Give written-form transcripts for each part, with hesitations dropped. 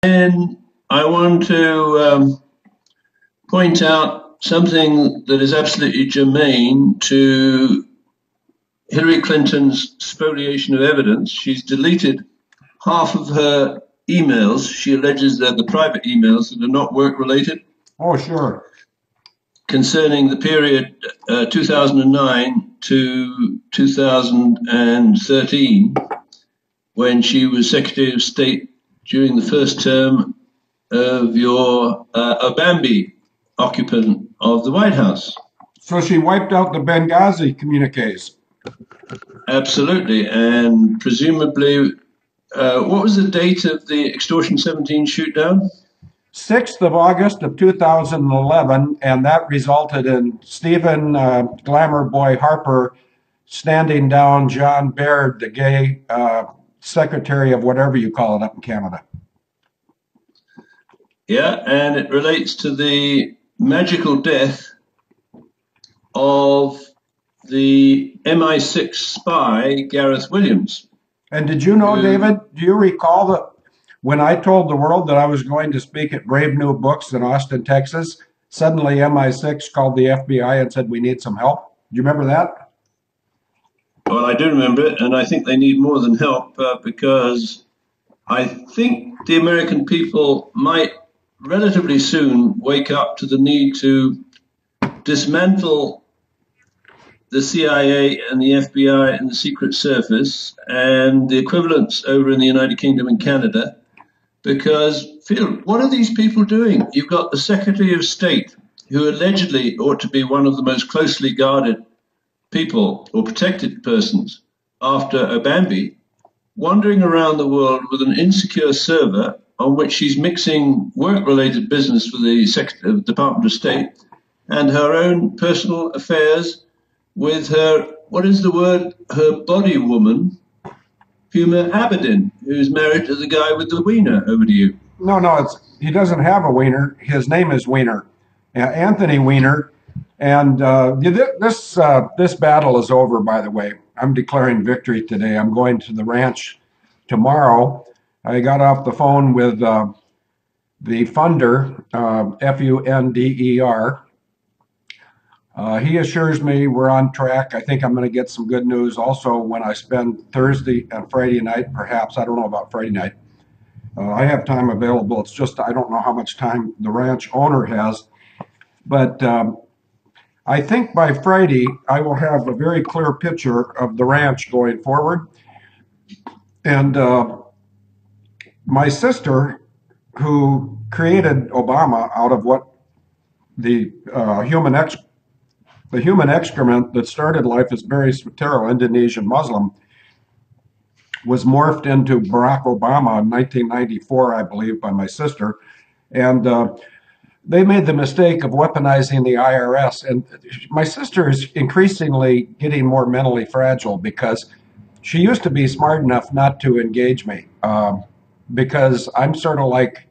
And I want to point out something that is absolutely germane to Hillary Clinton's spoliation of evidence. She's deleted half of her emails. She alleges they're the private emails that are not work related Oh, sure. concerning the period 2009 to 2013 when she was Secretary of State during the first term of your Obambi occupant of the White House. So she wiped out the Benghazi communiques. Absolutely. And presumably, what was the date of the Extortion 17 shootdown? 6th of August of 2011, and that resulted in Stephen Glamour Boy Harper standing down John Baird, the gay secretary of whatever you call it up in Canada. Yeah, and it relates to the magical death of the MI6 spy, Gareth Williams. And did you know, David, do you recall that when I told the world that I was going to speak at Brave New Books in Austin, Texas, suddenly MI6 called the FBI and said, we need some help? Do you remember that? Well, I do remember it, and I think they need more than help because I think the American people might relatively soon wake up to the need to dismantle the CIA and the FBI and the Secret Service and the equivalents over in the United Kingdom and Canada. Because, Phil, what are these people doing? You've got the Secretary of State, who allegedly ought to be one of the most closely guarded people or protected persons after Obambi, wandering around the world with an insecure server on which she's mixing work-related business for the Department of State and her own personal affairs with her, what is the word, her body woman, Huma Abedin, who's married to the guy with the wiener. Over to you. No, he doesn't have a wiener. His name is Weiner, Anthony Weiner. And this battle is over, by the way. I'm declaring victory today. I'm going to the ranch tomorrow. I got off the phone with the funder, Funder. He assures me we're on track. I think I'm going to get some good news also when I spend Thursday and Friday night, perhaps. I don't know about Friday night. I have time available. It's just I don't know how much time the ranch owner has. But I think by Friday, I will have a very clear picture of the ranch going forward. And my sister, who created Obama out of what the human excrement that started life as Mary Spatero, Indonesian Muslim, was morphed into Barack Obama in 1994, I believe, by my sister. And they made the mistake of weaponizing the IRS. And my sister is increasingly getting more mentally fragile because she used to be smart enough not to engage me because I'm sort of like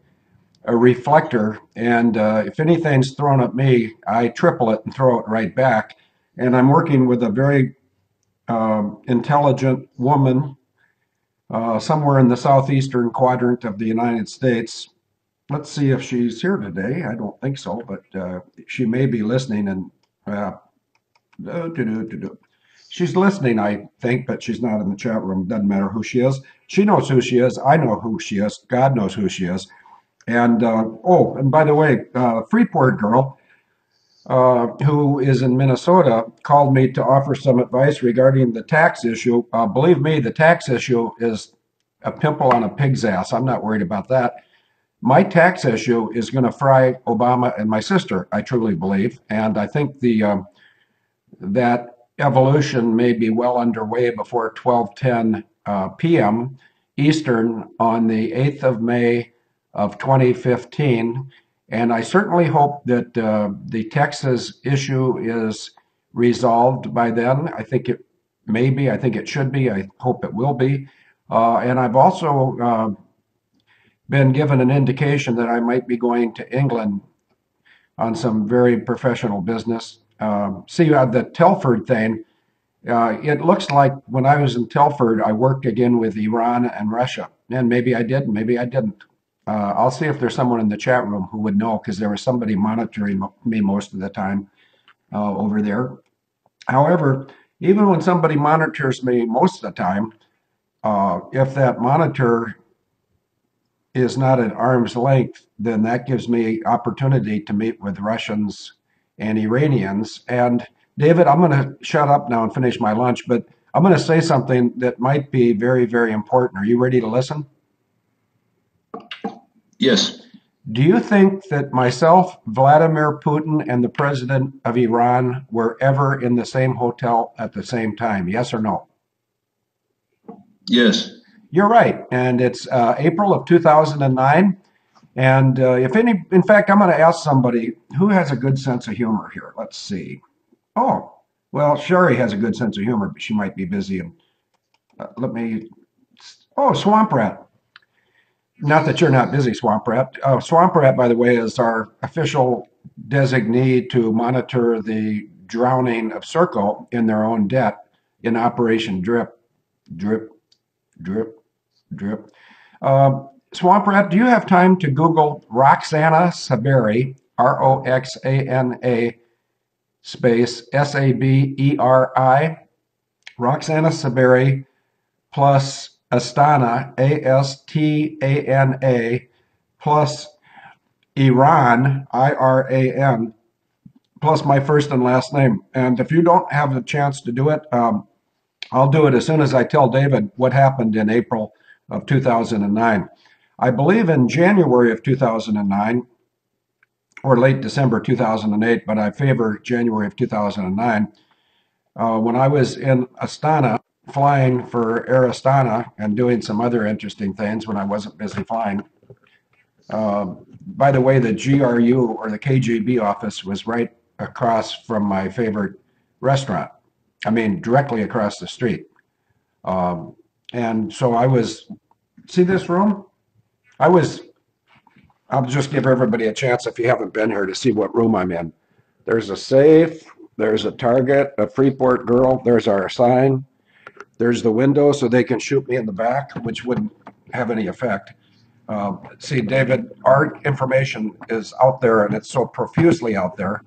a reflector. And if anything's thrown at me, I triple it and throw it right back. And I'm working with a very intelligent woman somewhere in the southeastern quadrant of the United States. Let's see if she's here today. I don't think so, but she may be listening. And she's listening, I think, but she's not in the chat room. Doesn't matter who she is. She knows who she is. I know who she is. God knows who she is. And and by the way, Freeport girl, who is in Minnesota, called me to offer some advice regarding the tax issue. Believe me, the tax issue is a pimple on a pig's ass. I'm not worried about that. My tax issue is going to fry Obama and my sister, I truly believe. And I think that evolution may be well underway before 12:10 p.m. Eastern on the 8th of May of 2015. And I certainly hope that the Texas issue is resolved by then. I think it may be. I think it should be. I hope it will be. And I've also been given an indication that I might be going to England on some very professional business. See, the Telford thing, it looks like when I was in Telford, I worked again with Iran and Russia. And maybe I did, maybe I didn't. I'll see if there's someone in the chat room who would know because there was somebody monitoring me most of the time over there. However, even when somebody monitors me most of the time, if that monitor is not at arm's length, then that gives me opportunity to meet with Russians and Iranians. And David, I'm going to shut up now and finish my lunch, but I'm going to say something that might be very, very important. Are you ready to listen? Yes. Do you think that myself, Vladimir Putin, and the president of Iran were ever in the same hotel at the same time? Yes or no? Yes. You're right. And it's April of 2009. And in fact, I'm going to ask somebody who has a good sense of humor here. Let's see. Oh, well, Sherry has a good sense of humor, but she might be busy. And Swamp Rat. Not that you're not busy, Swamp Rat. Swamp Rat, by the way, is our official designee to monitor the drowning of Serco in their own debt in Operation Drip, Drip, Drip, Drip. Swamp Rat, do you have time to Google Roxana Saberi, Roxana space Saberi, Roxana Saberi plus Astana, Astana, plus Iran, Iran, plus my first and last name. And if you don't have the chance to do it, I'll do it as soon as I tell David what happened in April of 2009. I believe in January of 2009 or late December 2008, but I favor January of 2009. When I was in Astana flying for Air Astana and doing some other interesting things when I wasn't busy flying. By the way, the GRU or the KGB office was right across from my favorite restaurant. I mean, directly across the street. And so I was, see this room? I'll just give everybody a chance if you haven't been here to see what room I'm in. There's a safe, there's a Target, a Freeport Girl, there's our sign, there's the window so they can shoot me in the back, which wouldn't have any effect. See, David, our information is out there and it's so profusely out there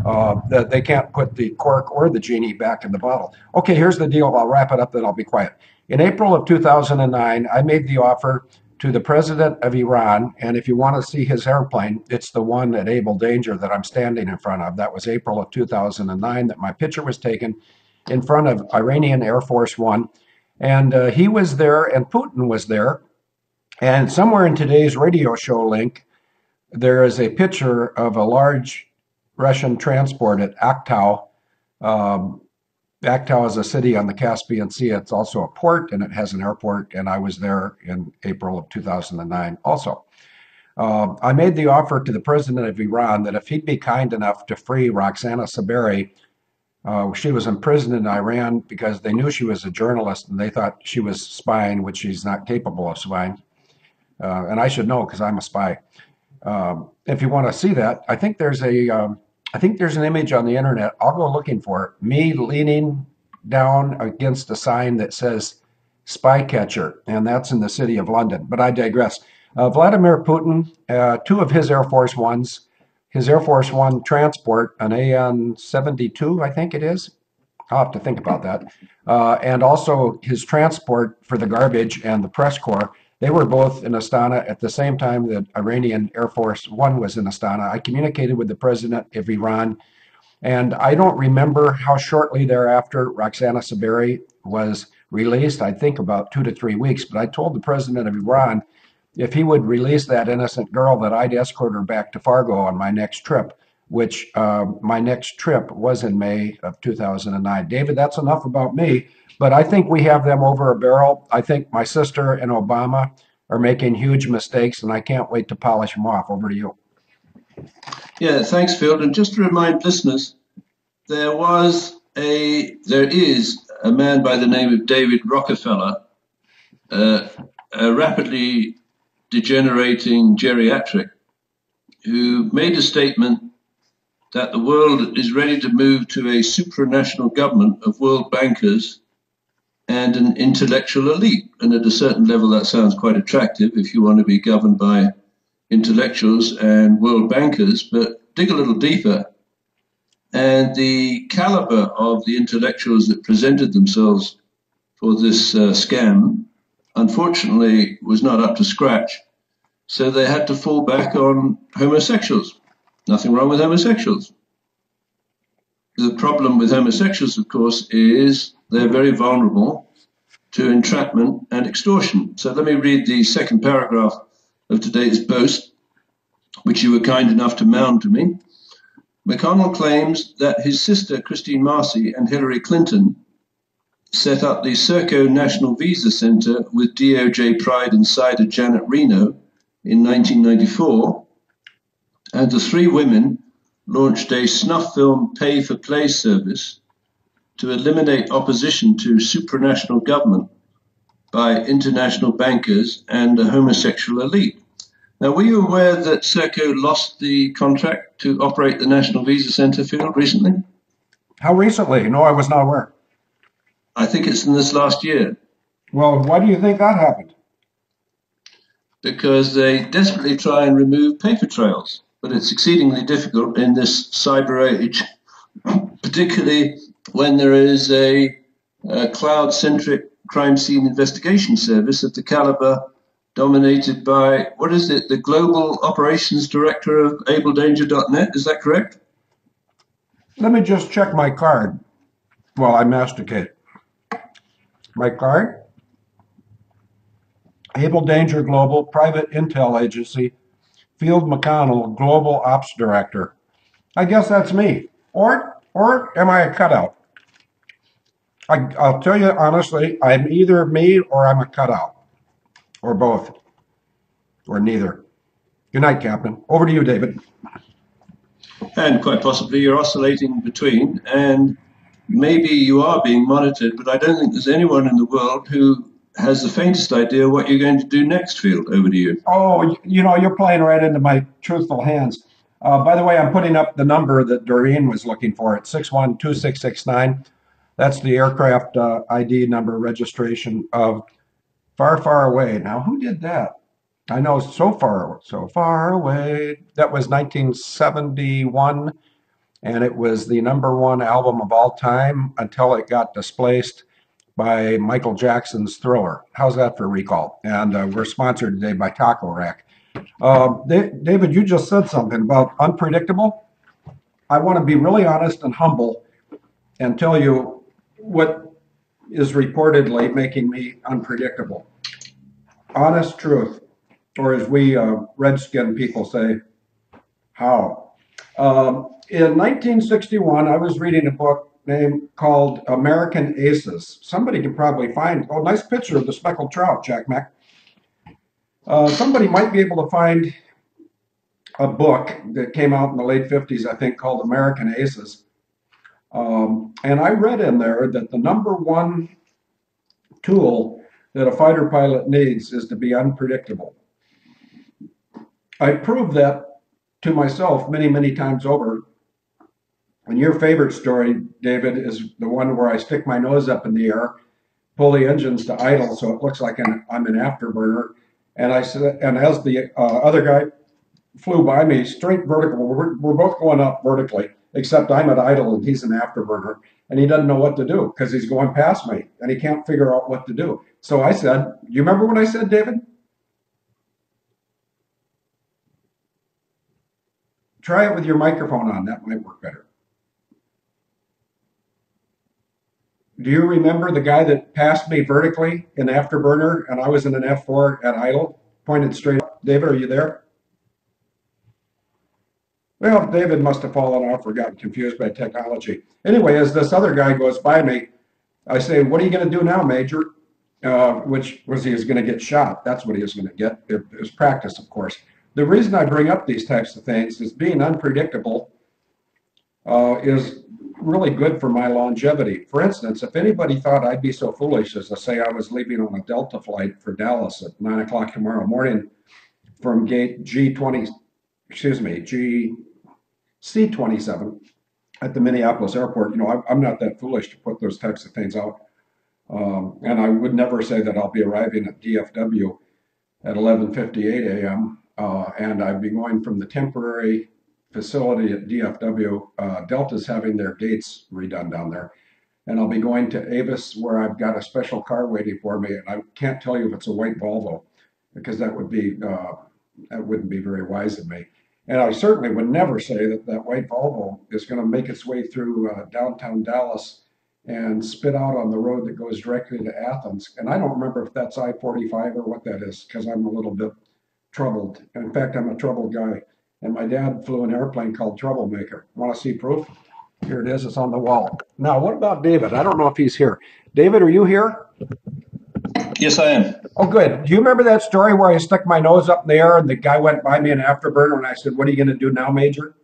that they can't put the cork or the genie back in the bottle. Okay, here's the deal. I'll wrap it up, then I'll be quiet. In April of 2009, I made the offer to the president of Iran, and if you want to see his airplane, it's the one at Able Danger that I'm standing in front of. That was April of 2009 that my picture was taken in front of Iranian Air Force One. And he was there and Putin was there. And somewhere in today's radio show link, there is a picture of a large Russian transport at Aktau. Aktau is a city on the Caspian Sea. It's also a port and it has an airport. And I was there in April of 2009 also. I made the offer to the president of Iran that if he'd be kind enough to free Roxana Saberi, she was imprisoned in Iran because they knew she was a journalist and they thought she was spying, which she's not capable of spying. And I should know because I'm a spy. If you want to see that, I think there's an image on the internet. I'll go looking for it. Me leaning down against a sign that says "Spy Catcher," and that's in the city of London. But I digress. Vladimir Putin, two of his Air Force Ones, his Air Force One transport, an AN-72, I think it is. I'll have to think about that. And also his transport for the garbage and the press corps. They were both in Astana at the same time that Iranian Air Force One was in Astana. I communicated with the president of Iran, and I don't remember how shortly thereafter Roxana Saberi was released. I think about 2 to 3 weeks, but I told the president of Iran if he would release that innocent girl that I'd escort her back to Fargo on my next trip, which my next trip was in May of 2009. David, that's enough about me. But I think we have them over a barrel. I think my sister and Obama are making huge mistakes, and I can't wait to polish them off. Over to you. Yeah, thanks, Phil. And just to remind listeners, there is a man by the name of David Rockefeller, a rapidly degenerating geriatric, who made a statement that the world is ready to move to a supranational government of world bankers and an intellectual elite. And at a certain level, that sounds quite attractive if you want to be governed by intellectuals and world bankers, but dig a little deeper. And the caliber of the intellectuals that presented themselves for this scam, unfortunately, was not up to scratch. So they had to fall back on homosexuals. Nothing wrong with homosexuals. The problem with homosexuals, of course, is they're very vulnerable to entrapment and extortion. So let me read the second paragraph of today's post, which you were kind enough to mound to me. McConnell claims that his sister, Christine Marcy, and Hillary Clinton set up the Serco National Visa Center with DOJ Pride insider Janet Reno in 1994, and the three women launched a snuff film pay-for-play service to eliminate opposition to supranational government by international bankers and a homosexual elite. Now, were you aware that Serco lost the contract to operate the National Visa Center field recently? How recently? No, I was not aware. I think it's in this last year. Well, why do you think that happened? Because they desperately try and remove paper trails, but it's exceedingly difficult in this cyber age, particularly when there is a cloud-centric crime scene investigation service of the caliber dominated by, what is it, the Global Operations Director of AbleDanger.net, is that correct? Let me just check my card while I masticate. My card? Able Danger Global, Private Intel Agency, Field McConnell, Global Ops Director. I guess that's me. Or am I a cutout? I'll tell you honestly, I'm either me or I'm a cutout. Or both. Or neither. Good night, Captain. Over to you, David. And quite possibly you're oscillating between, and maybe you are being monitored, but I don't think there's anyone in the world who has the faintest idea what you're going to do next, Field. Over to you. Oh, you're playing right into my truthful hands. By the way, I'm putting up the number that Doreen was looking for at 612669. That's the aircraft ID number registration of Far, Far Away. Now, who did that? I know So Far Away. That was 1971, and it was the #1 album of all time until it got displaced by Michael Jackson's Thriller. How's that for recall? And we're sponsored today by Taco Rack. David, you just said something about unpredictable. I want to be really honest and humble and tell you what is reportedly making me unpredictable. Honest truth, or as we redskin people say, how? In 1961, I was reading a book called American Aces. Somebody can probably find, oh, nice picture of the speckled trout, Jack Mack. Somebody might be able to find a book that came out in the late 50s, I think, called American Aces. And I read in there that the #1 tool that a fighter pilot needs is to be unpredictable. I proved that to myself many, many times over. And your favorite story, David, is the one where I stick my nose up in the air, pull the engines to idle so it looks like I'm an afterburner. And I said, and as the other guy flew by me straight vertical, we're both going up vertically, except I'm at idle and he's an afterburner. And he doesn't know what to do because he's going past me and he can't figure out what to do. So I said, you remember what I said, David? Try it with your microphone on. That might work better. Do you remember the guy that passed me vertically in afterburner and I was in an F4 at idle, pointed straight up? David, are you there? Well, David must have fallen off or gotten confused by technology. Anyway, as this other guy goes by me, I say, what are you going to do now, Major? Which was he was going to get shot. That's what he was going to get. It was practice, of course. The reason I bring up these types of things is being unpredictable is really good for my longevity. For instance, if anybody thought I'd be so foolish as to say I was leaving on a Delta flight for Dallas at 9 o'clock tomorrow morning from gate C-27 at the Minneapolis airport, I'm not that foolish to put those types of things out. And I would never say that I'll be arriving at DFW at 11:58 a.m. And I'd be going from the temporary facility at DFW. Delta's having their gates redone down there. And I'll be going to Avis where I've got a special car waiting for me. And I can't tell you if it's a white Volvo because that wouldn't be very wise of me. And I certainly would never say that that white Volvo is going to make its way through downtown Dallas and spit out on the road that goes directly to Athens. And I don't remember if that's I-45 or what that is because I'm a little bit troubled. In fact, I'm a troubled guy. And my dad flew an airplane called Troublemaker. Want to see proof? Here it is. It's on the wall. Now, what about David? I don't know if he's here. David, are you here? Yes, I am. Oh, good. Do you remember that story where I stuck my nose up in the air and the guy went by me in afterburner and I said, "What are you going to do now, Major?"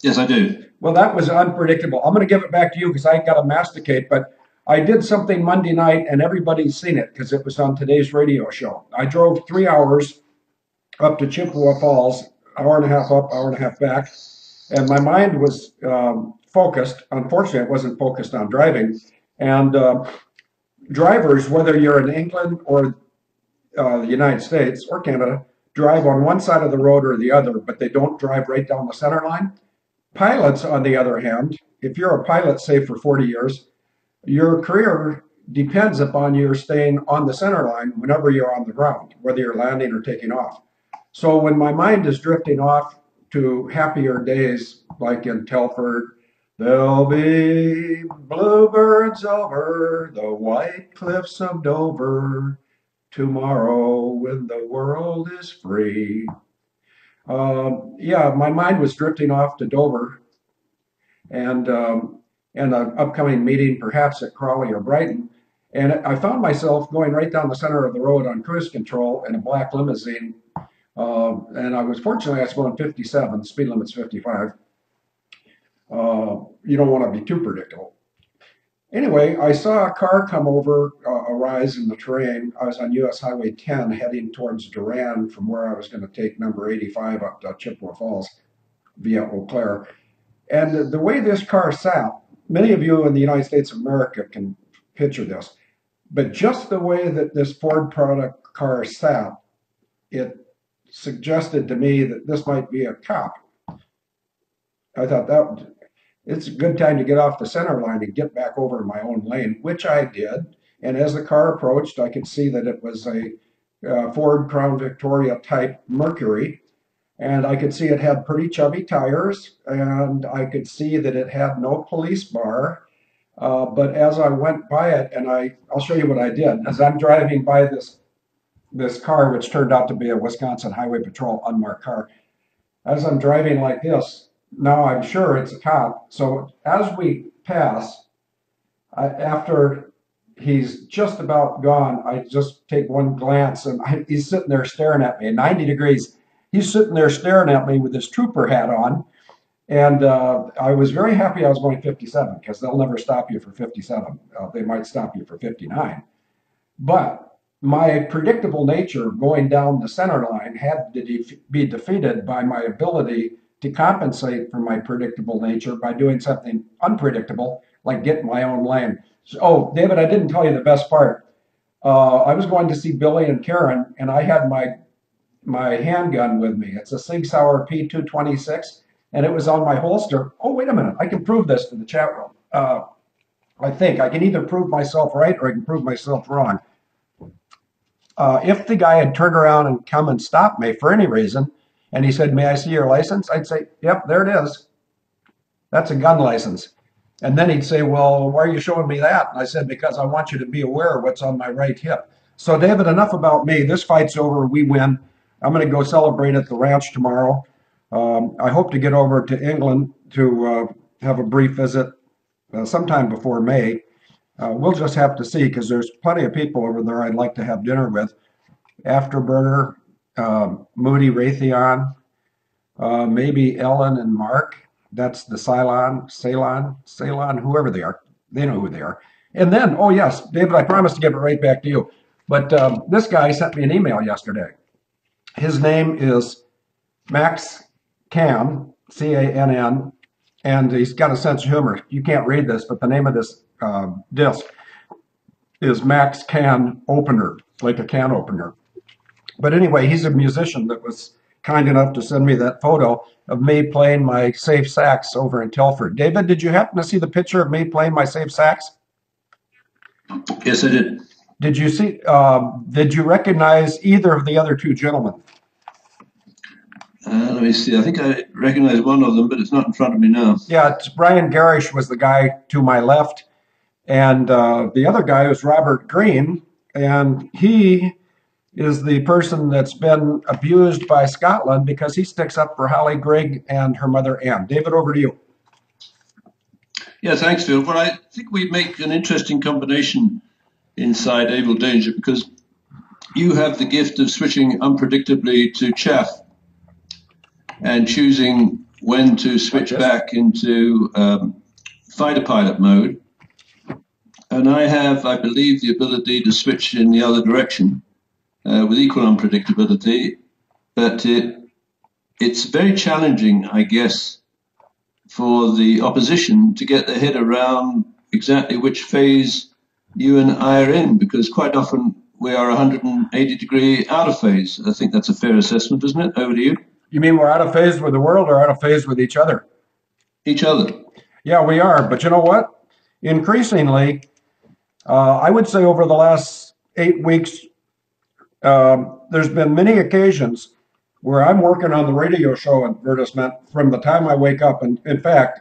Yes, I do. Well, that was unpredictable. I'm going to give it back to you because I got to masticate, but I did something Monday night and everybody's seen it because it was on today's radio show. I drove 3 hours up to Chippewa Falls, hour and a half up, hour and a half back, and my mind was focused. Unfortunately, it wasn't focused on driving. And drivers, whether you're in England or the United States or Canada, drive on one side of the road or the other, but they don't drive right down the center line. Pilots, on the other hand, if you're a pilot, say for 40 years, your career depends upon your staying on the center line whenever you're on the ground, whether you're landing or taking off. So when my mind is drifting off to happier days, like in Telford, there'll be bluebirds over the white cliffs of Dover tomorrow when the world is free. Yeah, my mind was drifting off to Dover and an upcoming meeting, perhaps at Crawley or Brighton. And I found myself going right down the center of the road on cruise control in a black limousine. And I was fortunately, I was going 57, speed limit's 55. You don't want to be too predictable. Anyway, I saw a car come over a rise in the terrain. I was on US Highway 10 heading towards Durand from where I was going to take number 85 up to Chippewa Falls via Eau Claire. And the way this car sat, many of you in the United States of America can picture this, but just the way that this Ford product car sat, it suggested to me that this might be a cop. I thought that it's a good time to get off the center line and get back over in my own lane, which I did. And as the car approached, I could see that it was a Ford Crown Victoria type Mercury. And I could see it had pretty chubby tires, and I could see that it had no police bar. But as I went by it, and I'll show you what I did. As I'm driving by this car, which turned out to be a Wisconsin Highway Patrol unmarked car, as I'm driving like this, now I'm sure it's a cop. So as we pass, after he's just about gone, I just take one glance, and he's sitting there staring at me, 90 degrees. He's sitting there staring at me with his trooper hat on. And I was very happy I was going 57 because they'll never stop you for 57. They might stop you for 59. But my predictable nature going down the center line had to be defeated by my ability to compensate for my predictable nature by doing something unpredictable, like getting my own lane. So, oh, David, I didn't tell you the best part. I was going to see Billy and Karen, and I had my handgun with me. It's a Sig Sauer P226, and it was on my holster. Oh, wait a minute. I can prove this to the chat room. I think I can either prove myself right or I can prove myself wrong. If the guy had turned around and come and stopped me for any reason, and he said, "May I see your license?" I'd say, "Yep, there it is. That's a gun license." And then he'd say, "Well, why are you showing me that?" And I said, "Because I want you to be aware of what's on my right hip." So, David, enough about me. This fight's over. We win. I'm going to go celebrate at the ranch tomorrow. I hope to get over to England to have a brief visit sometime before May. We'll just have to see because there's plenty of people over there I'd like to have dinner with. Afterburner, Moody Raytheon, maybe Ellen and Mark. That's the Ceylon, whoever they are. They know who they are. And then, oh yes, David, I promised to give it right back to you. But this guy sent me an email yesterday. His name is Max Cann, C-A-N-N, and he's got a sense of humor. You can't read this, but the name of this disc is Mac's can opener, like a can opener. But anyway, he's a musician that was kind enough to send me that photo of me playing my safe sax over in Telford. David, did you happen to see the picture of me playing my safe sax? Yes, I did. Did you see? Did you recognize either of the other two gentlemen? Let me see. I think I recognize one of them, but it's not in front of me now. Yeah, it's Brian Garish was the guy to my left, and the other guy was Robert Green, and he is the person that's been abused by Scotland because he sticks up for Holly Grigg and her mother Anne. David, over to you. Yeah, thanks, Phil. Well, I think we make an interesting combination inside Able Danger because you have the gift of switching unpredictably to chaff and choosing when to switch back into fighter pilot mode. And I have, I believe, the ability to switch in the other direction with equal unpredictability. But it's very challenging, I guess, for the opposition to get their head around exactly which phase you and I are in, because quite often we are 180 degree out of phase. I think that's a fair assessment, isn't it? Over to you. You mean we're out of phase with the world or out of phase with each other? Each other. Yeah, we are. But you know what? Increasingly, I would say over the last 8 weeks, there's been many occasions where I'm working on the radio show advertisement from the time I wake up. And in fact,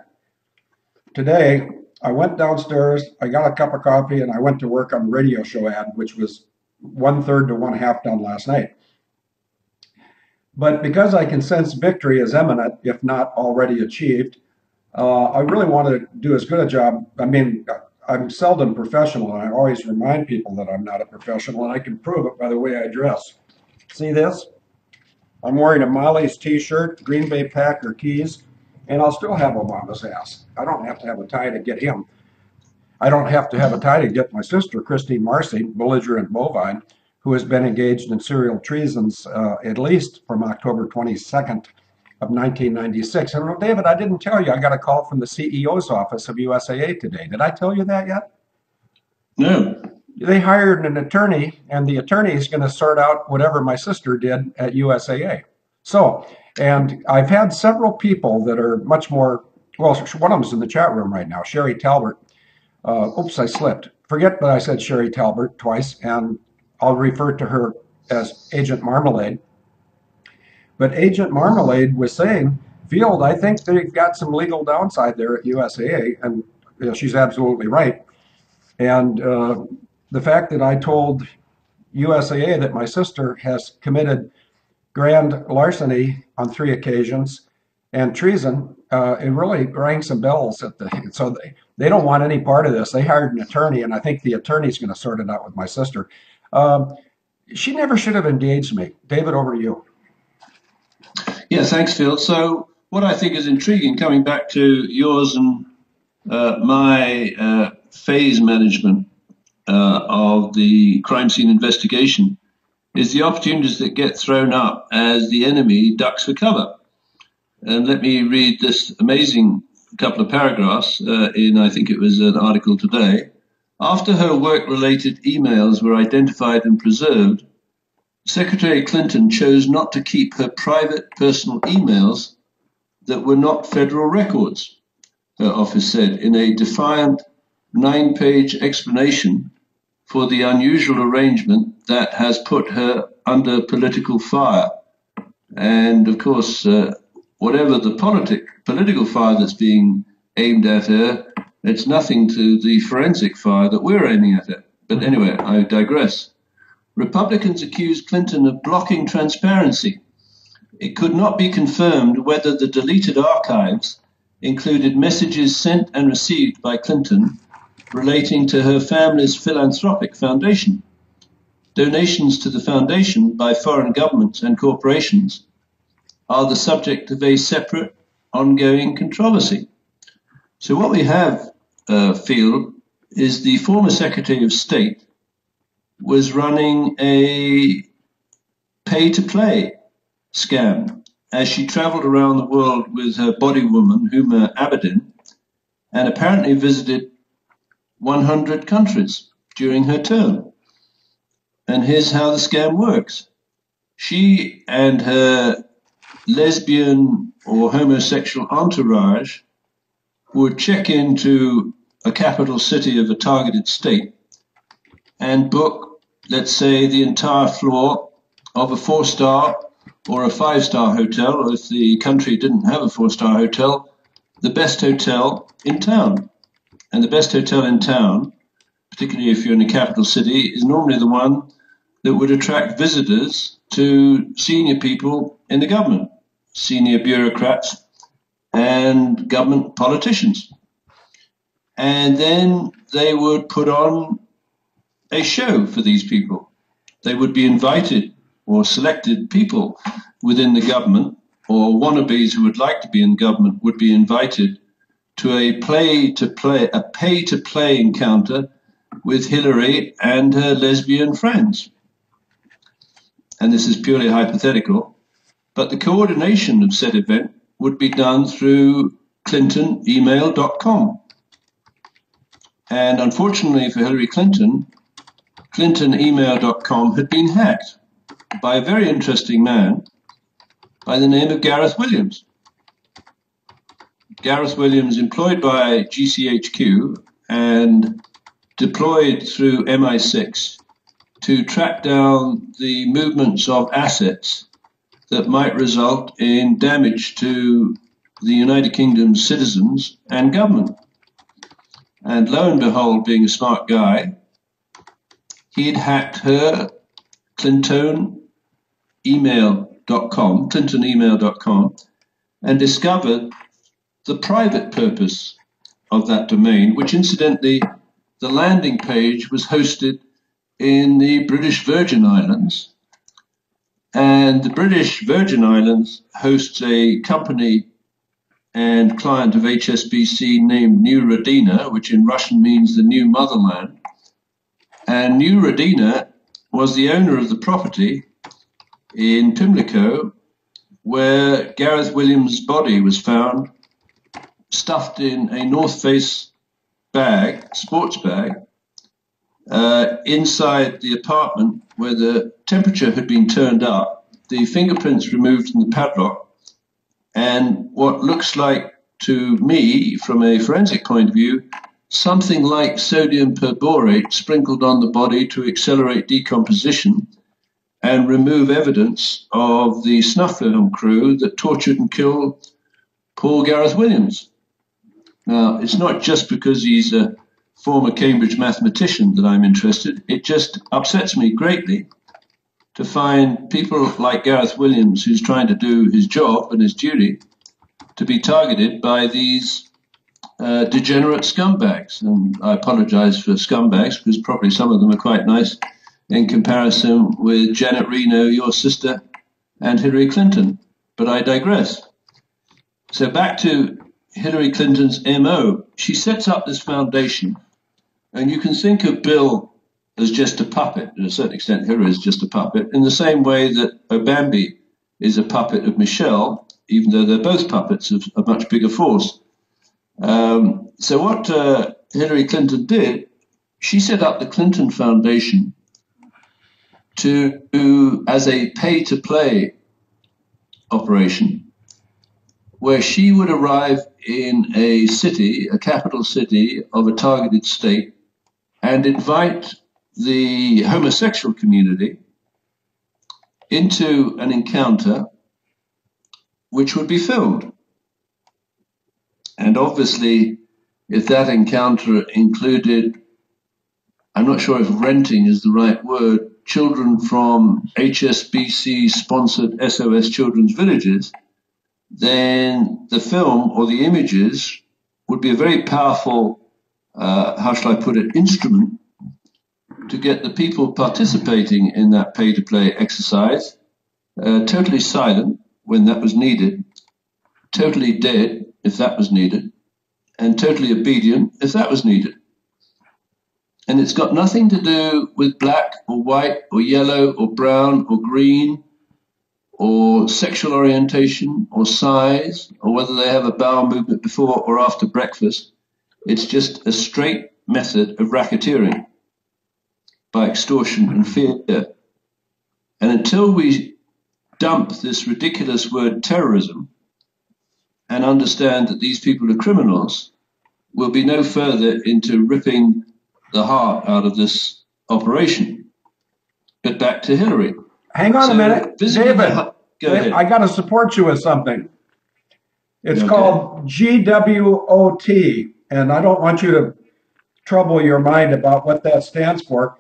today I went downstairs, I got a cup of coffee, and I went to work on the radio show ad, which was 1/3 to 1/2 done last night. But because I can sense victory is imminent, if not already achieved, I really want to do as good a job. I mean, I'm seldom professional, and I always remind people that I'm not a professional, and I can prove it by the way I dress. See this? I'm wearing a Molly's t-shirt, Green Bay Packer keys, and I'll still have Obama's ass. I don't have to have a tie to get him. I don't have to have a tie to get my sister, Christine Marcy, belligerent bovine, who has been engaged in serial treasons at least from October 22nd of 1996. And David, I didn't tell you, I got a call from the CEO's office of USAA today. Did I tell you that yet? No. They hired an attorney, and the attorney is going to sort out whatever my sister did at USAA. So, and I've had several people that are much more, well, one of them's in the chat room right now, Sherry Talbert. Oops, I slipped. Forget that I said Sherry Talbert twice, and I'll refer to her as Agent Marmalade. But Agent Marmalade was saying, Field, I think they've got some legal downside there at USAA, and you know, she's absolutely right. And the fact that I told USAA that my sister has committed grand larceny on 3 occasions and treason, it really rang some bells at the. So they don't want any part of this. They hired an attorney, and I think the attorney's going to sort it out with my sister. She never should have engaged me. David, over to you. Yeah, thanks, Phil. So what I think is intriguing, coming back to yours and my phase management of the crime scene investigation, is the opportunities that get thrown up as the enemy ducks for cover. And let me read this amazing couple of paragraphs in, I think it was an article today. After her work-related emails were identified and preserved, Secretary Clinton chose not to keep her private personal emails that were not federal records, her office said in a defiant 9-page explanation for the unusual arrangement that has put her under political fire. And of course, whatever the political fire that's being aimed at her, it's nothing to the forensic fire that we're aiming at her. But anyway, I digress. Republicans accused Clinton of blocking transparency. It could not be confirmed whether the deleted archives included messages sent and received by Clinton relating to her family's philanthropic foundation. Donations to the foundation by foreign governments and corporations are the subject of a separate ongoing controversy. So what we have, Field, is the former Secretary of State was running a pay-to-play scam as she traveled around the world with her body woman, Huma Abedin, and apparently visited 100 countries during her term. And here's how the scam works. She and her lesbian or homosexual entourage would check into a capital city of a targeted state and book, let's say, the entire floor of a 4-star or a 5-star hotel, or if the country didn't have a 4-star hotel, the best hotel in town. And the best hotel in town, particularly if you're in a capital city, is normally the one that would attract visitors to senior people in the government, senior bureaucrats and government politicians. And then they would put on a show for these people. They would be invited, or selected people within the government, or wannabes who would like to be in government would be invited to a pay-to-play encounter with Hillary and her lesbian friends. And this is purely hypothetical, but the coordination of said event would be done through ClintonEmail.com. And unfortunately for Hillary Clinton, ClintonEmail.com had been hacked by a very interesting man by the name of Gareth Williams. Gareth Williams, employed by GCHQ and deployed through MI6 to track down the movements of assets that might result in damage to the United Kingdom's citizens and government. And lo and behold, being a smart guy, he'd hacked her ClintonEmail.com, and discovered the private purpose of that domain, which incidentally, the landing page was hosted in the British Virgin Islands. And the British Virgin Islands hosts a company and client of HSBC named New Rodina, which in Russian means the new motherland. And New Rodina was the owner of the property in Pimlico where Gareth Williams' body was found stuffed in a North Face bag, sports bag, inside the apartment where the temperature had been turned up, the fingerprints removed from the padlock, and what looks like to me, from a forensic point of view, something like sodium perborate sprinkled on the body to accelerate decomposition and remove evidence of the snuff film crew that tortured and killed Paul Gareth Williams. Now, it's not just because he's a former Cambridge mathematician that I'm interested. It just upsets me greatly to find people like Gareth Williams, who's trying to do his job and his duty, to be targeted by these degenerate scumbags. And I apologize for scumbags, because probably some of them are quite nice in comparison with Janet Reno, your sister, and Hillary Clinton. But I digress. So back to Hillary Clinton's MO. She sets up this foundation, and you can think of Bill as just a puppet. To a certain extent, Hillary is just a puppet, in the same way that Obambi is a puppet of Michelle, even though they're both puppets of a much bigger force. So what Hillary Clinton did, she set up the Clinton Foundation as a pay-to-play operation, where she would arrive in a city, a capital city of a targeted state, and invite the homosexual community into an encounter which would be filmed. And obviously, if that encounter included, I'm not sure if renting is the right word, children from HSBC-sponsored SOS Children's Villages, then the film or the images would be a very powerful, how shall I put it, instrument to get the people participating in that pay-to-play exercise totally silent when that was needed, totally dead if that was needed, and totally obedient if that was needed. And it's got nothing to do with black or white or yellow or brown or green or sexual orientation or size or whether they have a bowel movement before or after breakfast. It's just a straight method of racketeering. by extortion and fear. And until we dump this ridiculous word terrorism and understand that these people are criminals, we'll be no further into ripping the heart out of this operation. But back to Hillary. Hang on a minute, David. Go ahead. I got to support you with something. It's called GWOT, and I don't want you to trouble your mind about what that stands for.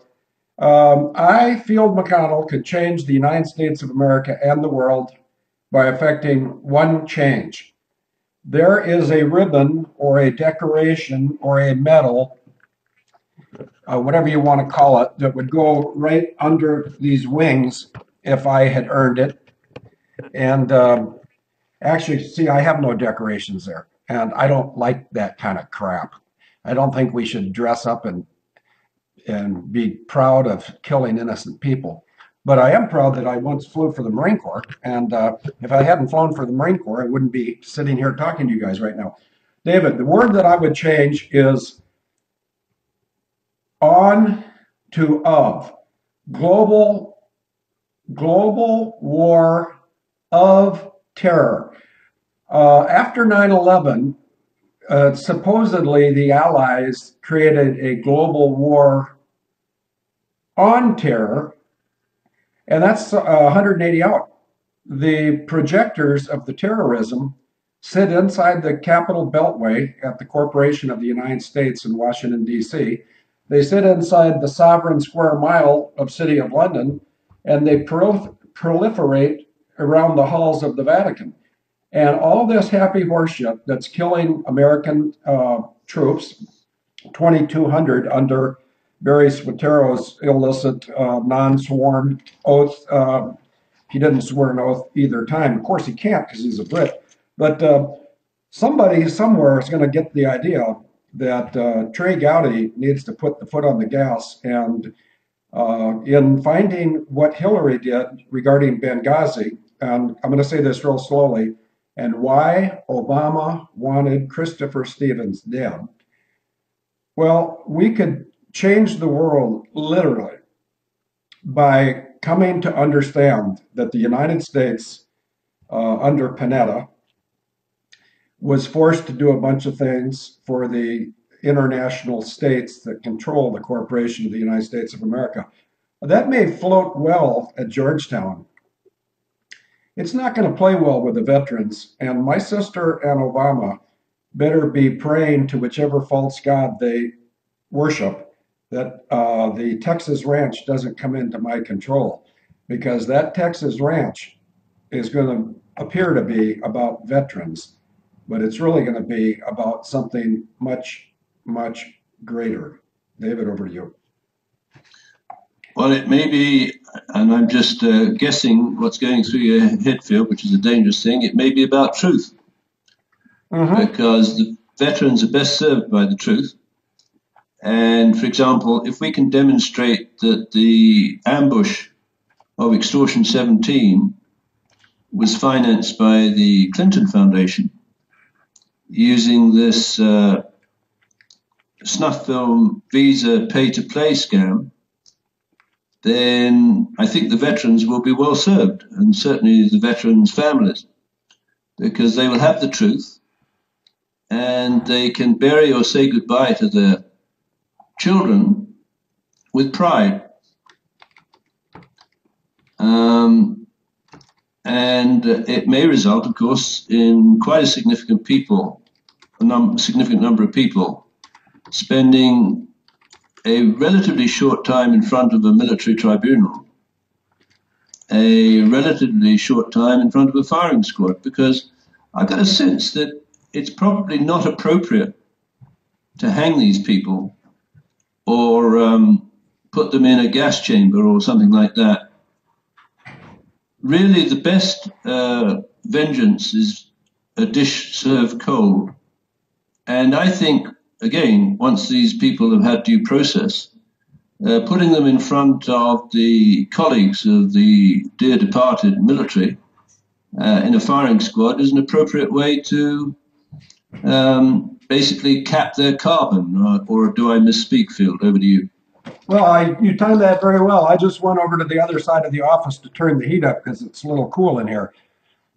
I, Field McConnell, could change the United States of America and the world by effecting one change. There is a ribbon or a decoration or a medal, whatever you want to call it, that would go right under these wings if I had earned it. And actually, see, I have no decorations there, and I don't like that kind of crap. I don't think we should dress up and be proud of killing innocent people. But I am proud that I once flew for the Marine Corps, and if I hadn't flown for the Marine Corps, I wouldn't be sitting here talking to you guys right now. David, the word that I would change is on to of. Global war of terror. After 9/11, supposedly the Allies created a global war on terror, and that's 180 out. The projectors of the terrorism sit inside the Capitol Beltway at the Corporation of the United States in Washington, D.C. They sit inside the sovereign square mile of City of London, and they proliferate around the halls of the Vatican. And all this happy horseshit that's killing American troops, 2,200 under Barry Switero's illicit non-sworn oath. He didn't swear an oath either time. Of course he can't because he's a Brit. But somebody somewhere is going to get the idea that Trey Gowdy needs to put the foot on the gas. And in finding what Hillary did regarding Benghazi, and I'm going to say this real slowly, and why Obama wanted Christopher Stevens dead. Well, we could change the world literally by coming to understand that the United States under Panetta was forced to do a bunch of things for the international states that control the Corporation of the United States of America. That may float well at Georgetown. It's not going to play well with the veterans, and my sister and Obama better be praying to whichever false god they worship that the Texas Ranch doesn't come into my control, because that Texas Ranch is going to appear to be about veterans, but it's really going to be about something much, much greater. David, over to you. Well, it may be, and I'm just guessing what's going through your head, Phil, which is a dangerous thing. It may be about truth, because the veterans are best served by the truth. And, for example, if we can demonstrate that the ambush of Extortion 17 was financed by the Clinton Foundation using this snuff film visa pay-to-play scam, then I think the veterans will be well served, and certainly the veterans' families, because they will have the truth and they can bury or say goodbye to their children with pride. And it may result, of course, in quite a significant number of people spending a relatively short time in front of a military tribunal, a relatively short time in front of a firing squad, because I've got a sense that it's probably not appropriate to hang these people or put them in a gas chamber or something like that. Really, the best vengeance is a dish served cold. And I think, again, once these people have had due process, putting them in front of the colleagues of the dear departed military in a firing squad is an appropriate way to basically cap their carbon. Or do I misspeak, Phil? Over to you. Well, you timed that very well. I just went over to the other side of the office to turn the heat up because it's a little cool in here,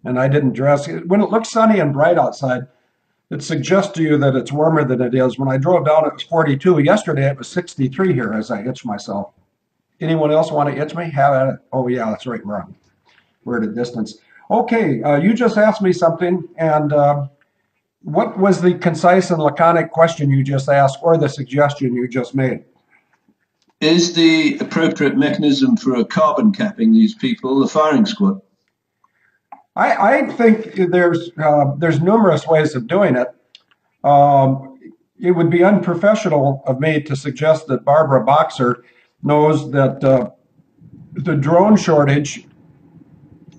and I didn't dress. When it looks sunny and bright outside, it suggests to you that it's warmer than it is. When I drove down, it was 42. Yesterday, it was 63 here as I itched myself. Anyone else want to itch me? Have at it. Oh, yeah, that's right. We're at a distance. Okay, you just asked me something, and what was the concise and laconic question you just asked or the suggestion you just made? Is the appropriate mechanism for a carbon capping these people the firing squad? I think there's numerous ways of doing it. It would be unprofessional of me to suggest that Barbara Boxer knows that the drone shortage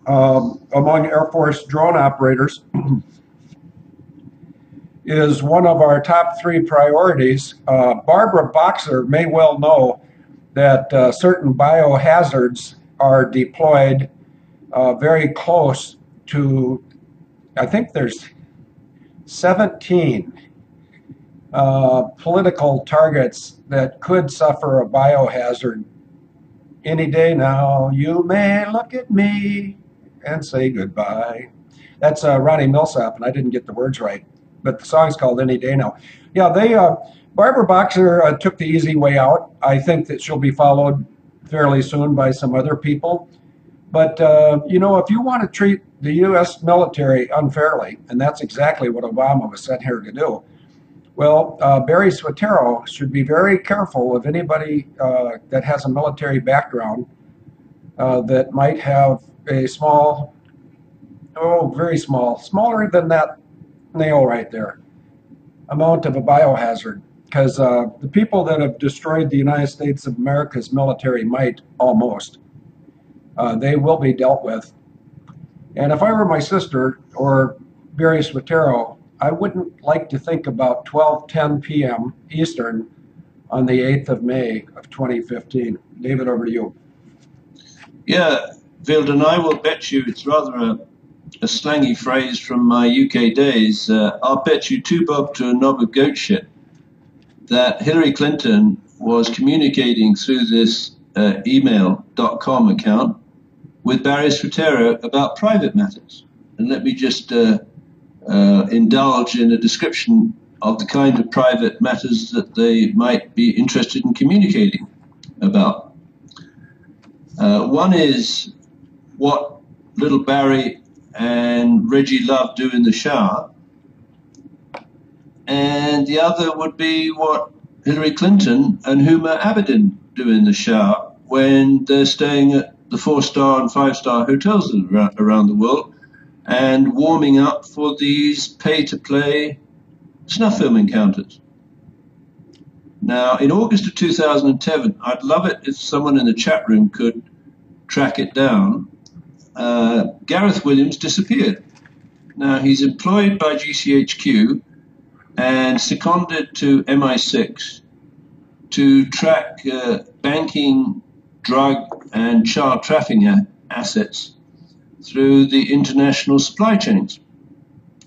among Air Force drone operators is one of our top 3 priorities. Barbara Boxer may well know that certain biohazards are deployed very close to, I think there's 17 political targets that could suffer a biohazard any day now. You may look at me and say goodbye. That's Ronnie Millsap, and I didn't get the words right, but the song's called Any Day Now. Yeah, Barbara Boxer took the easy way out. I think that she'll be followed fairly soon by some other people. But, if you want to treat the U.S. military unfairly, and that's exactly what Obama was sent here to do, well, Barry Soetoro should be very careful of anybody that has a military background that might have a small, very small, smaller than that nail right there, amount of a biohazard. Because the people that have destroyed the United States of America's military might almost. They will be dealt with. And if I were my sister or Barry Soetoro, I wouldn't like to think about 12:10 p.m. Eastern on the 8th of May of 2015. David, over to you. Yeah, Vilden, I will bet you it's rather a slangy phrase from my UK days. I'll bet you 2 bob to a knob of goat shit that Hillary Clinton was communicating through this email.com account with Barry Soetoro about private matters. And let me just indulge in a description of the kind of private matters that they might be interested in communicating about. One is what little Barry and Reggie Love do in the shower. And the other would be what Hillary Clinton and Huma Abedin do in the shower when they're staying at the 4-star and 5-star hotels around the world and warming up for these pay-to-play snuff film encounters. Now, in August of 2010, I'd love it if someone in the chat room could track it down. Gareth Williams disappeared. Now, he's employed by GCHQ and seconded to MI6 to track banking, drug, and child trafficking assets through the international supply chains.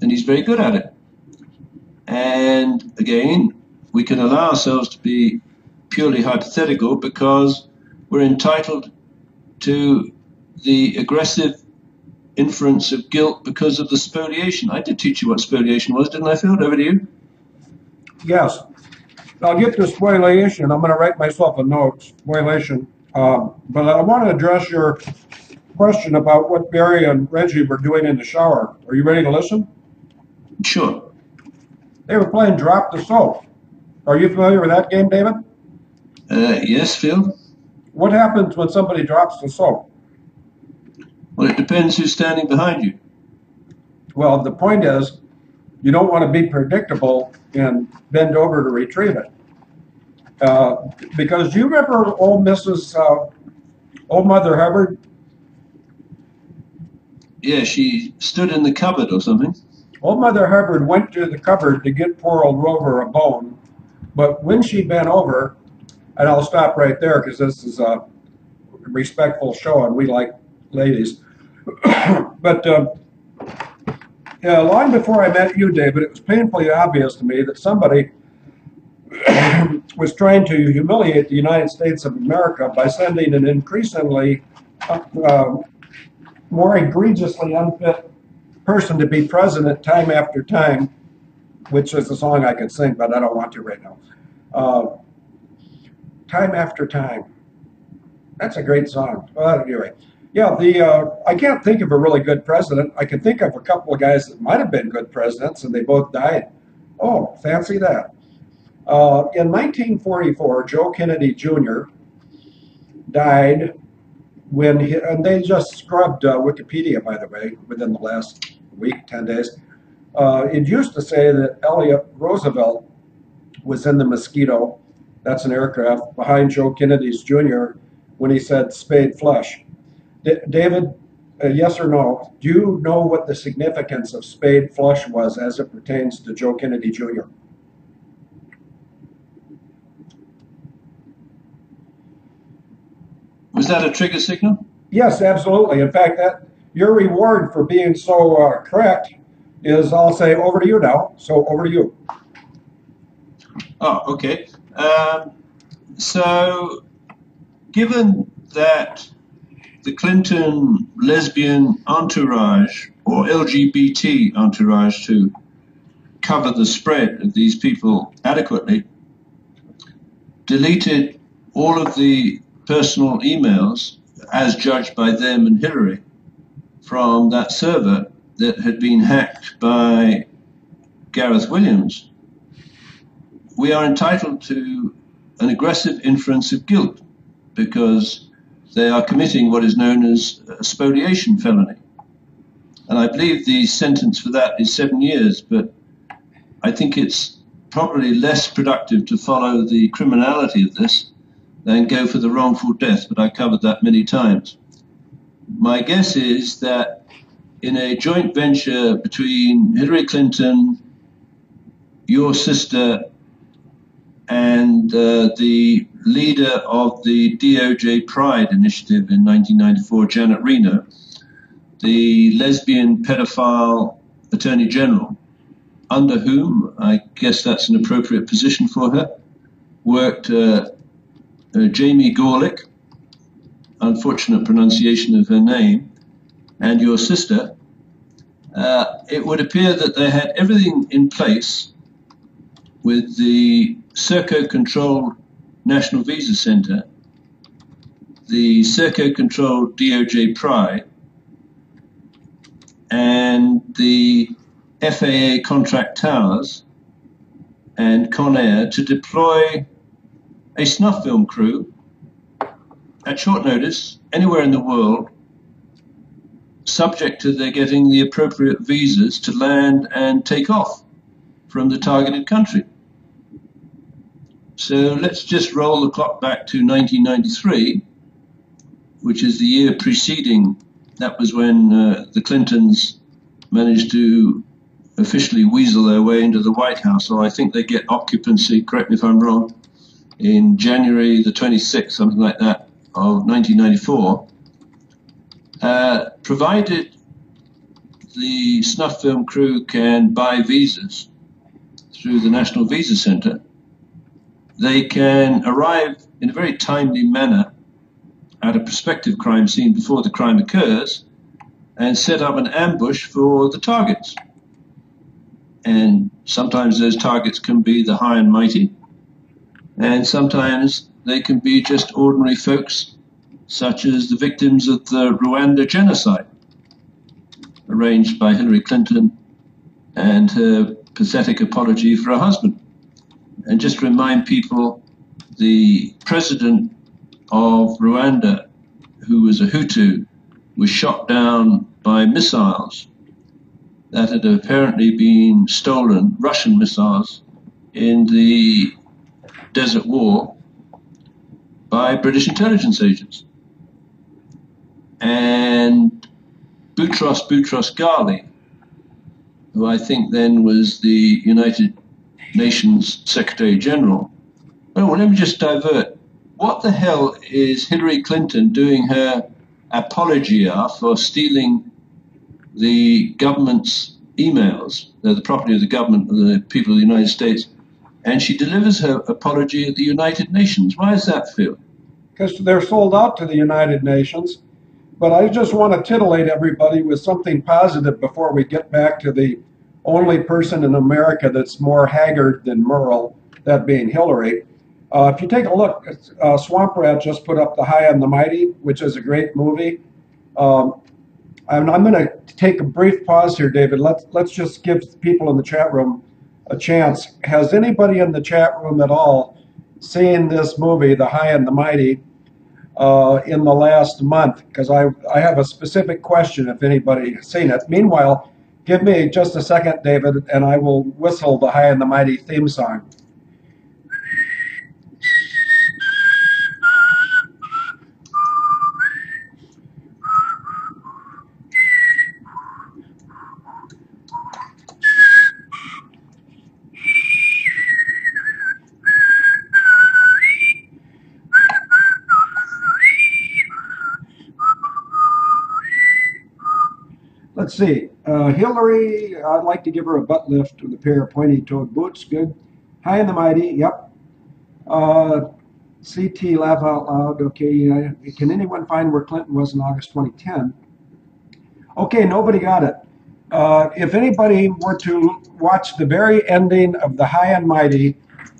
And he's very good at it. And again, we can allow ourselves to be purely hypothetical because we're entitled to the aggressive inference of guilt because of the spoliation. I did teach you what spoliation was, didn't I, Phil? Over to you. Yes. I'll get to spoliation. I'm going to write myself a note, spoliation. But I want to address your question about what Barry and Reggie were doing in the shower. Are you ready to listen? Sure. They were playing Drop the Soap. Are you familiar with that game, David? Yes, Phil. What happens when somebody drops the soap? Well, it depends who's standing behind you. Well, the point is, you don't want to be predictable and bend over to retrieve it. Because do you remember old Mother Hubbard? Yeah, she stood in the cupboard or something. Old Mother Hubbard went to the cupboard to get poor old Rover a bone, but when she bent over, and I'll stop right there because this is a respectful show and we like ladies, but long before I met you, David, it was painfully obvious to me that somebody was trying to humiliate the United States of America by sending an increasingly more egregiously unfit person to be president time after time, which is a song I could sing, but I don't want to right now. Time after time. That's a great song. Well, anyway, yeah, I can't think of a really good president. I can think of a couple of guys that might have been good presidents, and they both died. Oh, fancy that. In 1944, Joe Kennedy Jr. died and they just scrubbed Wikipedia, by the way, within the last week, 10 days. It used to say that Elliot Roosevelt was in the Mosquito, that's an aircraft, behind Joe Kennedy's Jr. when he said spade flush. David, yes or no, do you know what the significance of spade flush was as it pertains to Joe Kennedy Jr.? Was that a trigger signal? Yes, absolutely. In fact, your reward for being so correct is, I'll say, over to you now. So over to you. Oh, okay. So given that the Clinton lesbian entourage, or LGBT entourage, to cover the spread of these people adequately, deleted all of the personal emails, as judged by them and Hillary, from that server that had been hacked by Gareth Williams, we are entitled to an aggressive inference of guilt because they are committing what is known as a spoliation felony. And I believe the sentence for that is 7 years, but I think it's probably less productive to follow the criminality of this than go for the wrongful death, but I covered that many times. My guess is that in a joint venture between Hillary Clinton, your sister, and the leader of the DOJ Pride initiative in 1994, Janet Reno, the lesbian pedophile attorney general, under whom, I guess that's an appropriate position for her, worked Jamie Gorelick, unfortunate pronunciation of her name, and your sister, it would appear that they had everything in place with the Serco-controlled National Visa Center, the Serco-controlled DOJ Pride, and the FAA contract towers and Conair to deploy a snuff film crew at short notice anywhere in the world, subject to their getting the appropriate visas to land and take off from the targeted country. So let's just roll the clock back to 1993, which is the year preceding. That was when the Clintons managed to officially weasel their way into the White House, or I think they get occupancy, correct me if I'm wrong, in January the 26th, something like that, of 1994, provided the snuff film crew can buy visas through the National Visa Center, they can arrive in a very timely manner at a prospective crime scene before the crime occurs and set up an ambush for the targets. And sometimes those targets can be the high and mighty, and sometimes they can be just ordinary folks, such as the victims of the Rwanda genocide, arranged by Hillary Clinton and her pathetic apology for her husband. And just to remind people, the president of Rwanda, who was a Hutu, was shot down by missiles that had apparently been stolen, Russian missiles, in the Desert War by British intelligence agents. And Boutros Ghali, who I think then was the United Nations Secretary General. Oh, well, let me just divert. What the hell is Hillary Clinton doing her apologia for stealing the government's emails? They're the property of the government, of the people of the United States, and she delivers her apology at the United Nations. Why is that, Phil? Because they're sold out to the United Nations. But I just want to titillate everybody with something positive before we get back to the only person in America that's more haggard than Merle, that being Hillary. If you take a look, Swamp Rat just put up The High and the Mighty, which is a great movie. I'm going to take a brief pause here, David. Let's just give people in the chat room a chance. Has anybody in the chat room at all seen this movie, The High and the Mighty, in the last month? Because I have a specific question if anybody has seen it. Meanwhile, give me just a second, David, and I will whistle the High and the Mighty theme song. Let's see. Hillary, I'd like to give her a butt lift with a pair of pointy-toed boots. Good. High and the Mighty, yep. CT, laugh out loud. Okay. Can anyone find where Clinton was in August 2010? Okay, nobody got it. If anybody were to watch the very ending of The High and Mighty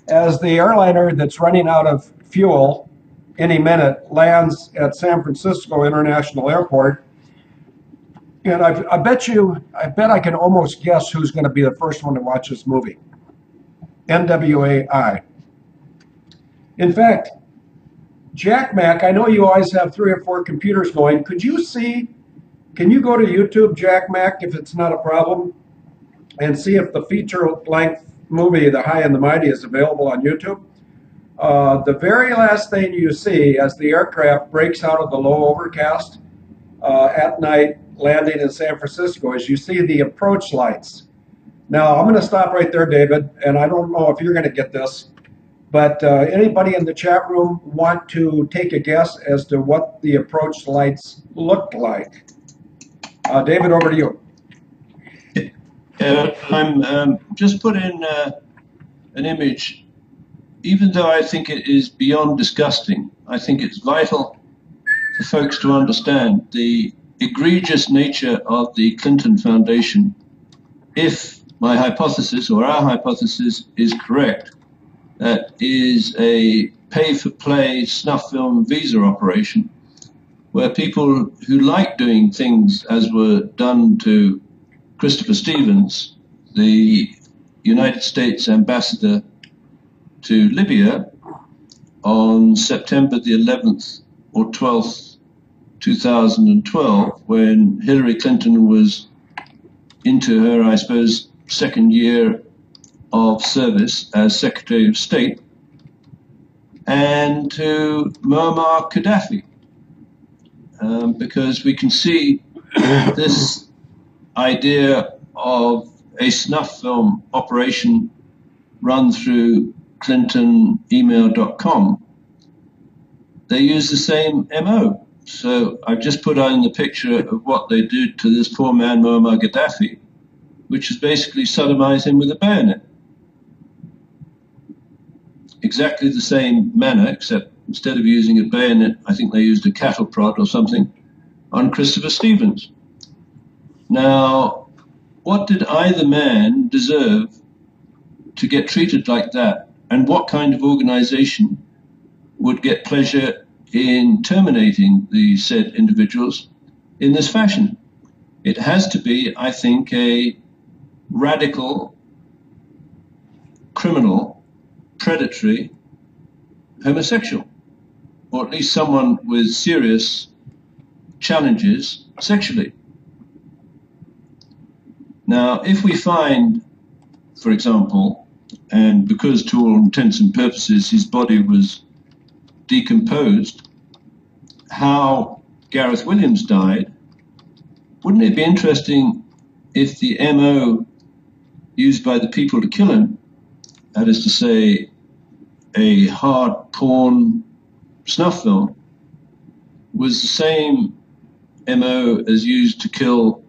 as the airliner that's running out of fuel any minute lands at San Francisco International Airport, and I bet I can almost guess who's going to be the first one to watch this movie. NWAI. In fact, Jack Mac, I know you always have 3 or 4 computers going. Can you go to YouTube, Jack Mac, if it's not a problem, and see if the feature-length movie, The High and the Mighty, is available on YouTube? The very last thing you see as the aircraft breaks out of the low overcast at night, landing in San Francisco, is you see the approach lights. Now, I'm going to stop right there, David, and I don't know if you're going to get this, but anybody in the chat room want to take a guess as to what the approach lights looked like? David, over to you. I'm just put in an image. Even though I think it is beyond disgusting, I think it's vital for folks to understand the egregious nature of the Clinton Foundation. If my hypothesis or our hypothesis is correct, that is a pay-for-play snuff film visa operation where people who like doing things as were done to Christopher Stevens, the United States ambassador to Libya, on September the 11th or 12th, 2012, when Hillary Clinton was into her, I suppose, second year of service as Secretary of State, and to Muammar Gaddafi, because we can see this idea of a snuff film operation run through ClintonEmail.com. They use the same MO. So I've just put on the picture of what they did to this poor man, Muammar Gaddafi, which is basically sodomize him with a bayonet. Exactly the same manner, except instead of using a bayonet, I think they used a cattle prod or something on Christopher Stevens. Now, what did either man deserve to get treated like that? And what kind of organization would get pleasure in terminating the said individuals in this fashion? It has to be, I think, a radical, criminal, predatory homosexual, or at least someone with serious challenges sexually. Now, if we find, for example, and because to all intents and purposes his body was decomposed, how Gareth Williams died, wouldn't it be interesting if the MO used by the people to kill him, that is to say, a hard porn snuff film, was the same MO as used to kill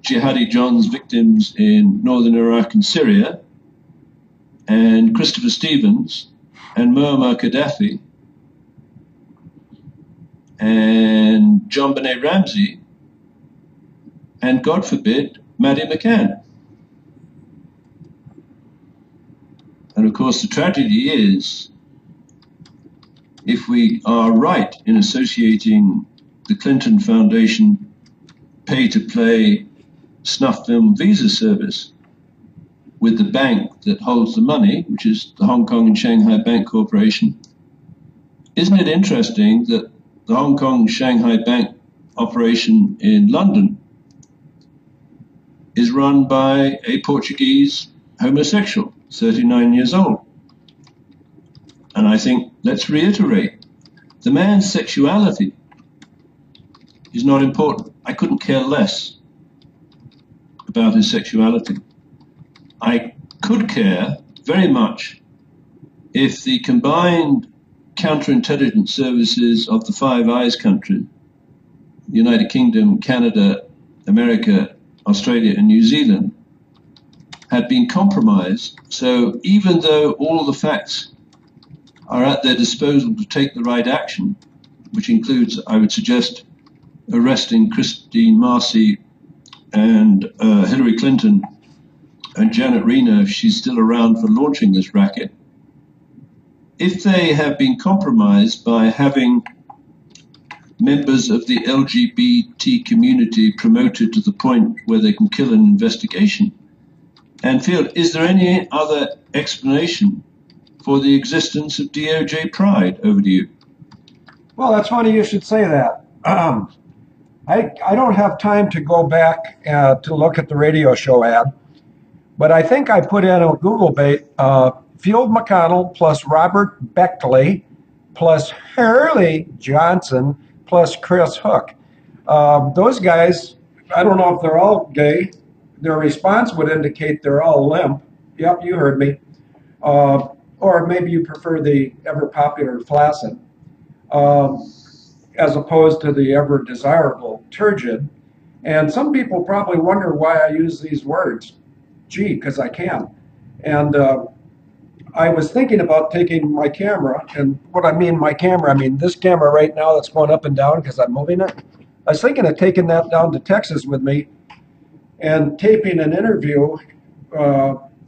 Jihadi John's victims in northern Iraq and Syria, and Christopher Stevens and Muammar Gaddafi and John Benet Ramsey and, God forbid, Maddie McCann. And of course, the tragedy is, if we are right in associating the Clinton Foundation pay-to-play snuff film visa service with the bank that holds the money, which is the Hong Kong and Shanghai Bank Corporation, isn't it interesting that the Hong Kong Shanghai Bank operation in London is run by a Portuguese homosexual, 39 years old? And I think, let's reiterate, the man's sexuality is not important. I couldn't care less about his sexuality. I could care very much if the combined counterintelligence services of the Five Eyes countries, the United Kingdom, Canada, America, Australia, and New Zealand, had been compromised. So even though all the facts are at their disposal to take the right action, which includes, I would suggest, arresting Christine Marcy and Hillary Clinton and Janet Reno, if she's still around, for launching this racket, if they have been compromised by having members of the LGBT community promoted to the point where they can kill an investigation, and Field, is there any other explanation for the existence of DOJ Pride? Over to you. Well, that's funny you should say that. I don't have time to go back to look at the radio show ad, but I think I put in a Google bait, Field McConnell plus Robert Beckley plus Hurley Johnson plus Chris Hook. Those guys, I don't know if they're all gay. Their response would indicate they're all limp. Yep, you heard me. Or maybe you prefer the ever popular flaccid, as opposed to the ever desirable turgid. And some people probably wonder why I use these words. Gee, because I can. And I was thinking about taking my camera, and what I mean my camera, I mean this camera right now that's going up and down because I'm moving it. I was thinking of taking that down to Texas with me and taping an interview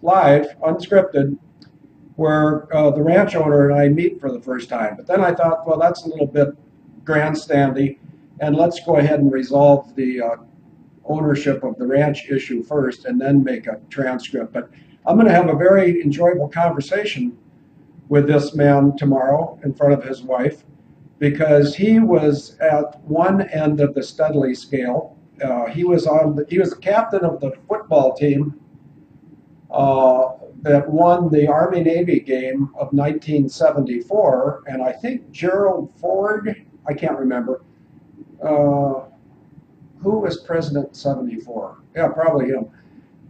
live, unscripted, where the ranch owner and I meet for the first time. But then I thought, well, that's a little bit grandstandy, and let's go ahead and resolve the ownership of the ranch issue first and then make a transcript. But I'm going to have a very enjoyable conversation with this man tomorrow in front of his wife, because he was at one end of the Studley scale. He was the captain of the football team that won the Army-Navy game of 1974, and I think Gerald Ford, I can't remember, who was president in 74? Yeah, probably him.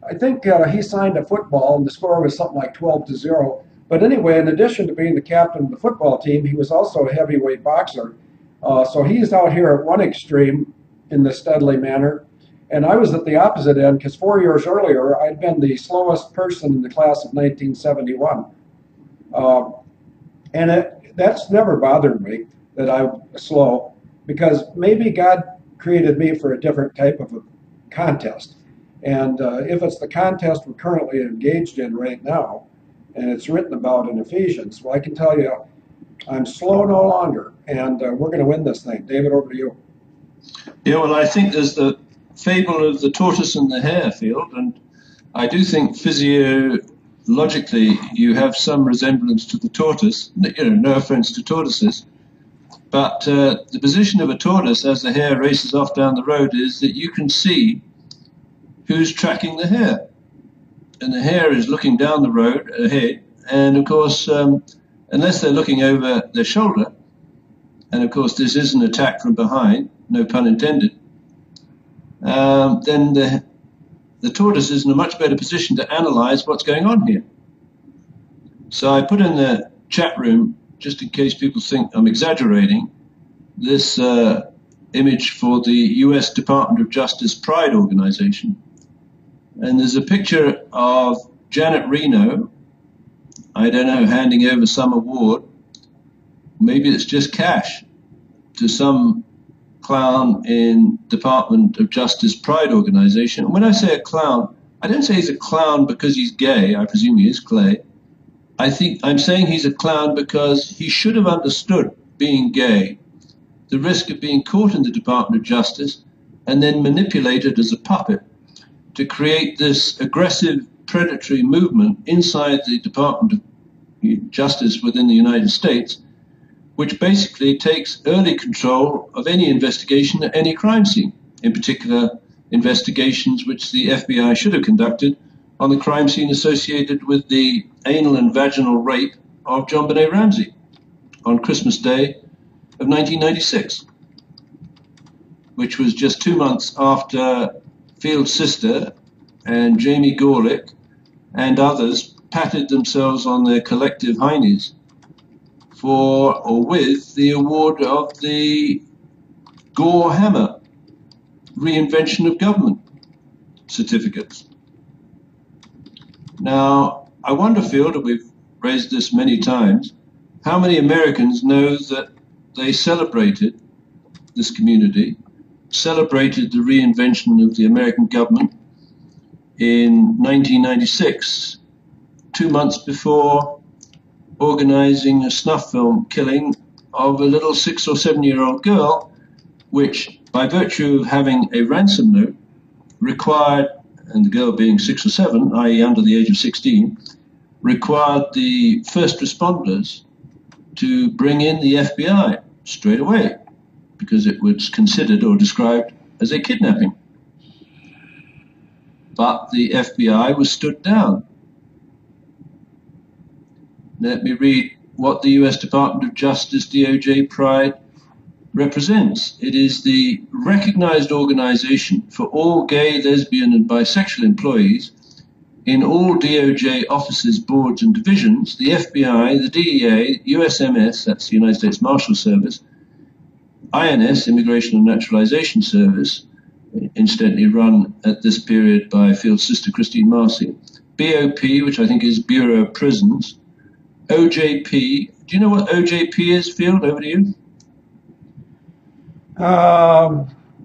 I think he signed a football, and the score was something like 12-0. But anyway, in addition to being the captain of the football team, he was also a heavyweight boxer. So he's out here at one extreme in the Studley manner, and I was at the opposite end, because 4 years earlier, I'd been the slowest person in the class of 1971. And that's never bothered me, that I'm slow, because maybe God created me for a different type of a contest. And if it's the contest we're currently engaged in right now, and it's written about in Ephesians, well, I can tell you I'm slow no longer, and we're going to win this thing. David, over to you. Yeah, well, I think there's the fable of the tortoise and the hare, Field, and I do think physiologically you have some resemblance to the tortoise. You know, no offense to tortoises, but the position of a tortoise as the hare races off down the road is that you can see who's tracking the hare, and the hare is looking down the road ahead, and of course, unless they're looking over their shoulder, and of course this is an attack from behind, no pun intended, then the tortoise is in a much better position to analyze what's going on here. So I put in the chat room, just in case people think I'm exaggerating, this image for the US Department of Justice Pride organization. And there's a picture of Janet Reno I don't know, handing over some award. Maybe it's just cash to some clown in Department of Justice Pride organization. And when I say a clown, I don't say he's a clown because he's gay. I presume he is, Clay. I'm saying he's a clown because he should have understood, being gay, the risk of being caught in the Department of Justice and then manipulated as a puppet to create this aggressive, predatory movement inside the Department of Justice within the United States, which basically takes early control of any investigation at any crime scene, in particular investigations which the FBI should have conducted on the crime scene associated with the anal and vaginal rape of JonBenet Ramsey on Christmas Day of 1996, which was just 2 months after Field's sister and Jamie Gorelick and others patted themselves on their collective heinies for or with the award of the Gore Hammer Reinvention of Government certificates. Now, I wonder, Field, and we've raised this many times, how many Americans know that they celebrated, this community, celebrated the reinvention of the American government in 1996, 2 months before organizing a snuff film killing of a little 6 or 7-year-old girl, which, by virtue of having a ransom note, required, and the girl being 6 or 7, i.e. under the age of 16, required the first responders to bring in the FBI straight away, because it was considered or described as a kidnapping. But the FBI was stood down. Let me read what the US Department of Justice DOJ Pride represents. It is the recognized organization for all gay, lesbian, and bisexual employees in all DOJ offices, boards, and divisions, the FBI, the DEA, USMS, that's the United States Marshal Service, INS, Immigration and Naturalization Service, incidentally run at this period by Field's sister Christine Marcy, BOP, which I think is Bureau of Prisons, OJP. Do you know what OJP is, Field? Over to you.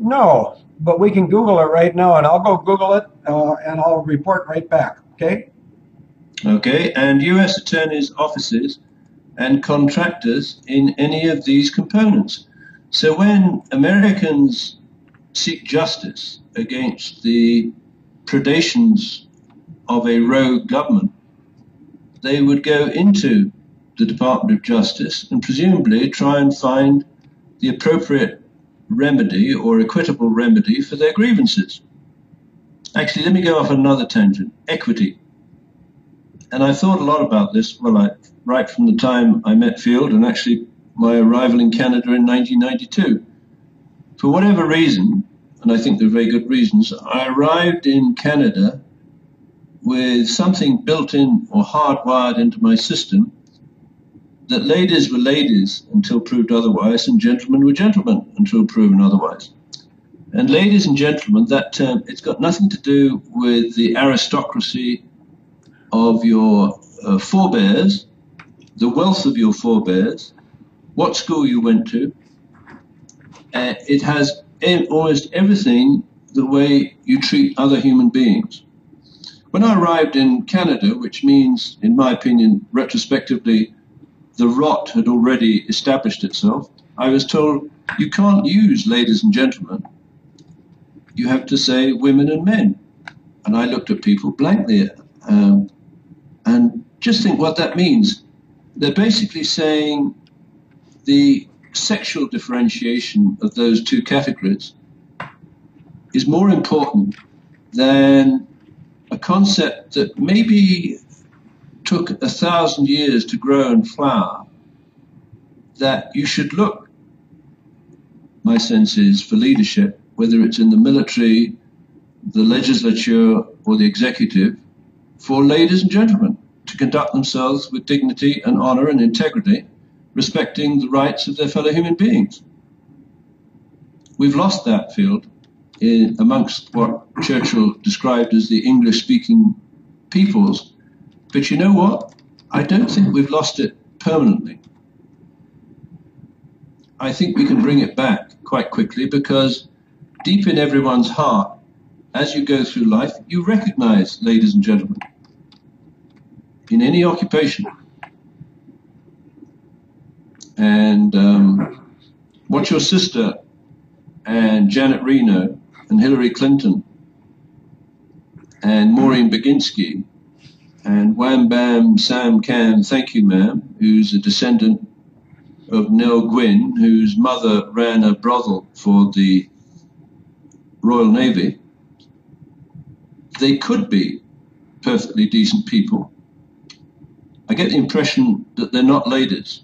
No, but we can Google it right now, and I'll go Google it, and I'll report right back, okay? Okay, and U.S. attorneys' offices and contractors in any of these components. So when Americans seek justice against the predations of a rogue government, they would go into the Department of Justice and presumably try and find the appropriate remedy or equitable remedy for their grievances. Actually, let me go off another tangent. Equity. And I thought a lot about this, right from the time I met Field and actually my arrival in Canada in 1992. For whatever reason, and I think there are very good reasons, I arrived in Canada with something built in or hardwired into my system that ladies were ladies until proved otherwise, and gentlemen were gentlemen until proven otherwise. And ladies and gentlemen, that term, it's got nothing to do with the aristocracy of your forebears, the wealth of your forebears, what school you went to. It has almost everything the way you treat other human beings. When I arrived in Canada, which means, in my opinion, retrospectively, the rot had already established itself, I was told, you can't use ladies and gentlemen. You have to say women and men. And I looked at people blankly and just think what that means. They're basically saying the sexual differentiation of those two categories is more important than a concept that maybe took 1,000 years to grow and flower, that you should look, my sense is, for leadership, whether it's in the military, the legislature, or the executive, for ladies and gentlemen to conduct themselves with dignity and honor and integrity, respecting the rights of their fellow human beings. We've lost that, Field, amongst what Churchill described as the English-speaking peoples. But you know what? I don't think we've lost it permanently. I think we can bring it back quite quickly because deep in everyone's heart, as you go through life, you recognize, ladies and gentlemen, in any occupation. And what your sister and Janet Reno and Hillary Clinton and Maureen Baginski and Wham Bam Sam Cam, thank you ma'am, who's a descendant of Nell Gwyn, whose mother ran a brothel for the Royal Navy, they could be perfectly decent people. I get the impression that they're not ladies.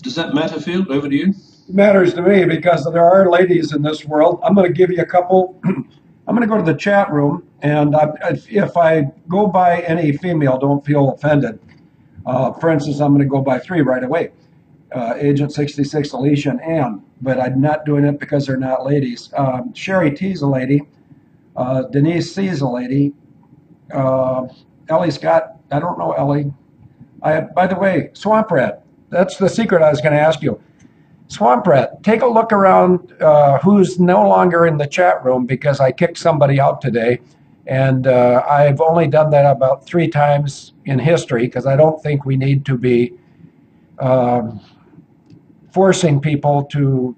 Does that matter, Field? Over to you. It matters to me because there are ladies in this world. I'm going to give you a couple. I'm going to go to the chat room, and if I go by any female, don't feel offended. For instance, I'm going to go by 3 right away. Agent 66, Alicia, and Ann, but I'm not doing it because they're not ladies. Sherry T's a lady. Denise C is a lady. Ellie Scott, I don't know Ellie. By the way, Swamp Rat, that's the secret I was going to ask you. Swamp Rat, take a look around who's no longer in the chat room because I kicked somebody out today. And I've only done that about 3 times in history because I don't think we need to be forcing people to,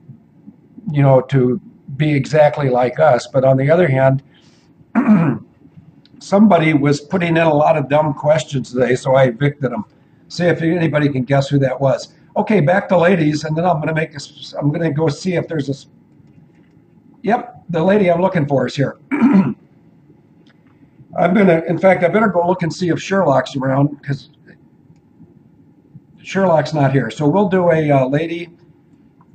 to be exactly like us. But on the other hand, somebody was putting in a lot of dumb questions today, so I evicted them. See if anybody can guess who that was. Okay, back to ladies, and then I'm going to go see if there's a. Yep, the lady I'm looking for is here. In fact, I better go look and see if Sherlock's around because Sherlock's not here. So we'll do a lady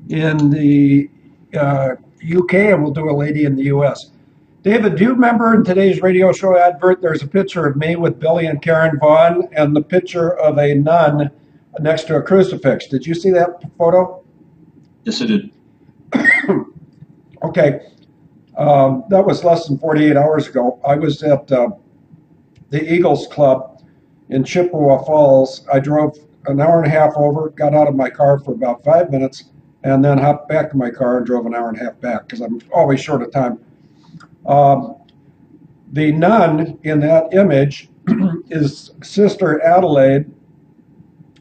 in the UK and we'll do a lady in the US. David, do you remember in today's radio show advert, there's a picture of me with Billy and Karen Vaughn and the picture of a nun next to a crucifix. Did you see that photo? Yes, I did. Okay. That was less than 48 hours ago. I was at the Eagles Club in Chippewa Falls. I drove an hour and a half over, got out of my car for about 5 minutes, and then hopped back to my car and drove an hour and a half back because I'm always short of time. The nun in that image is Sister Adelaide,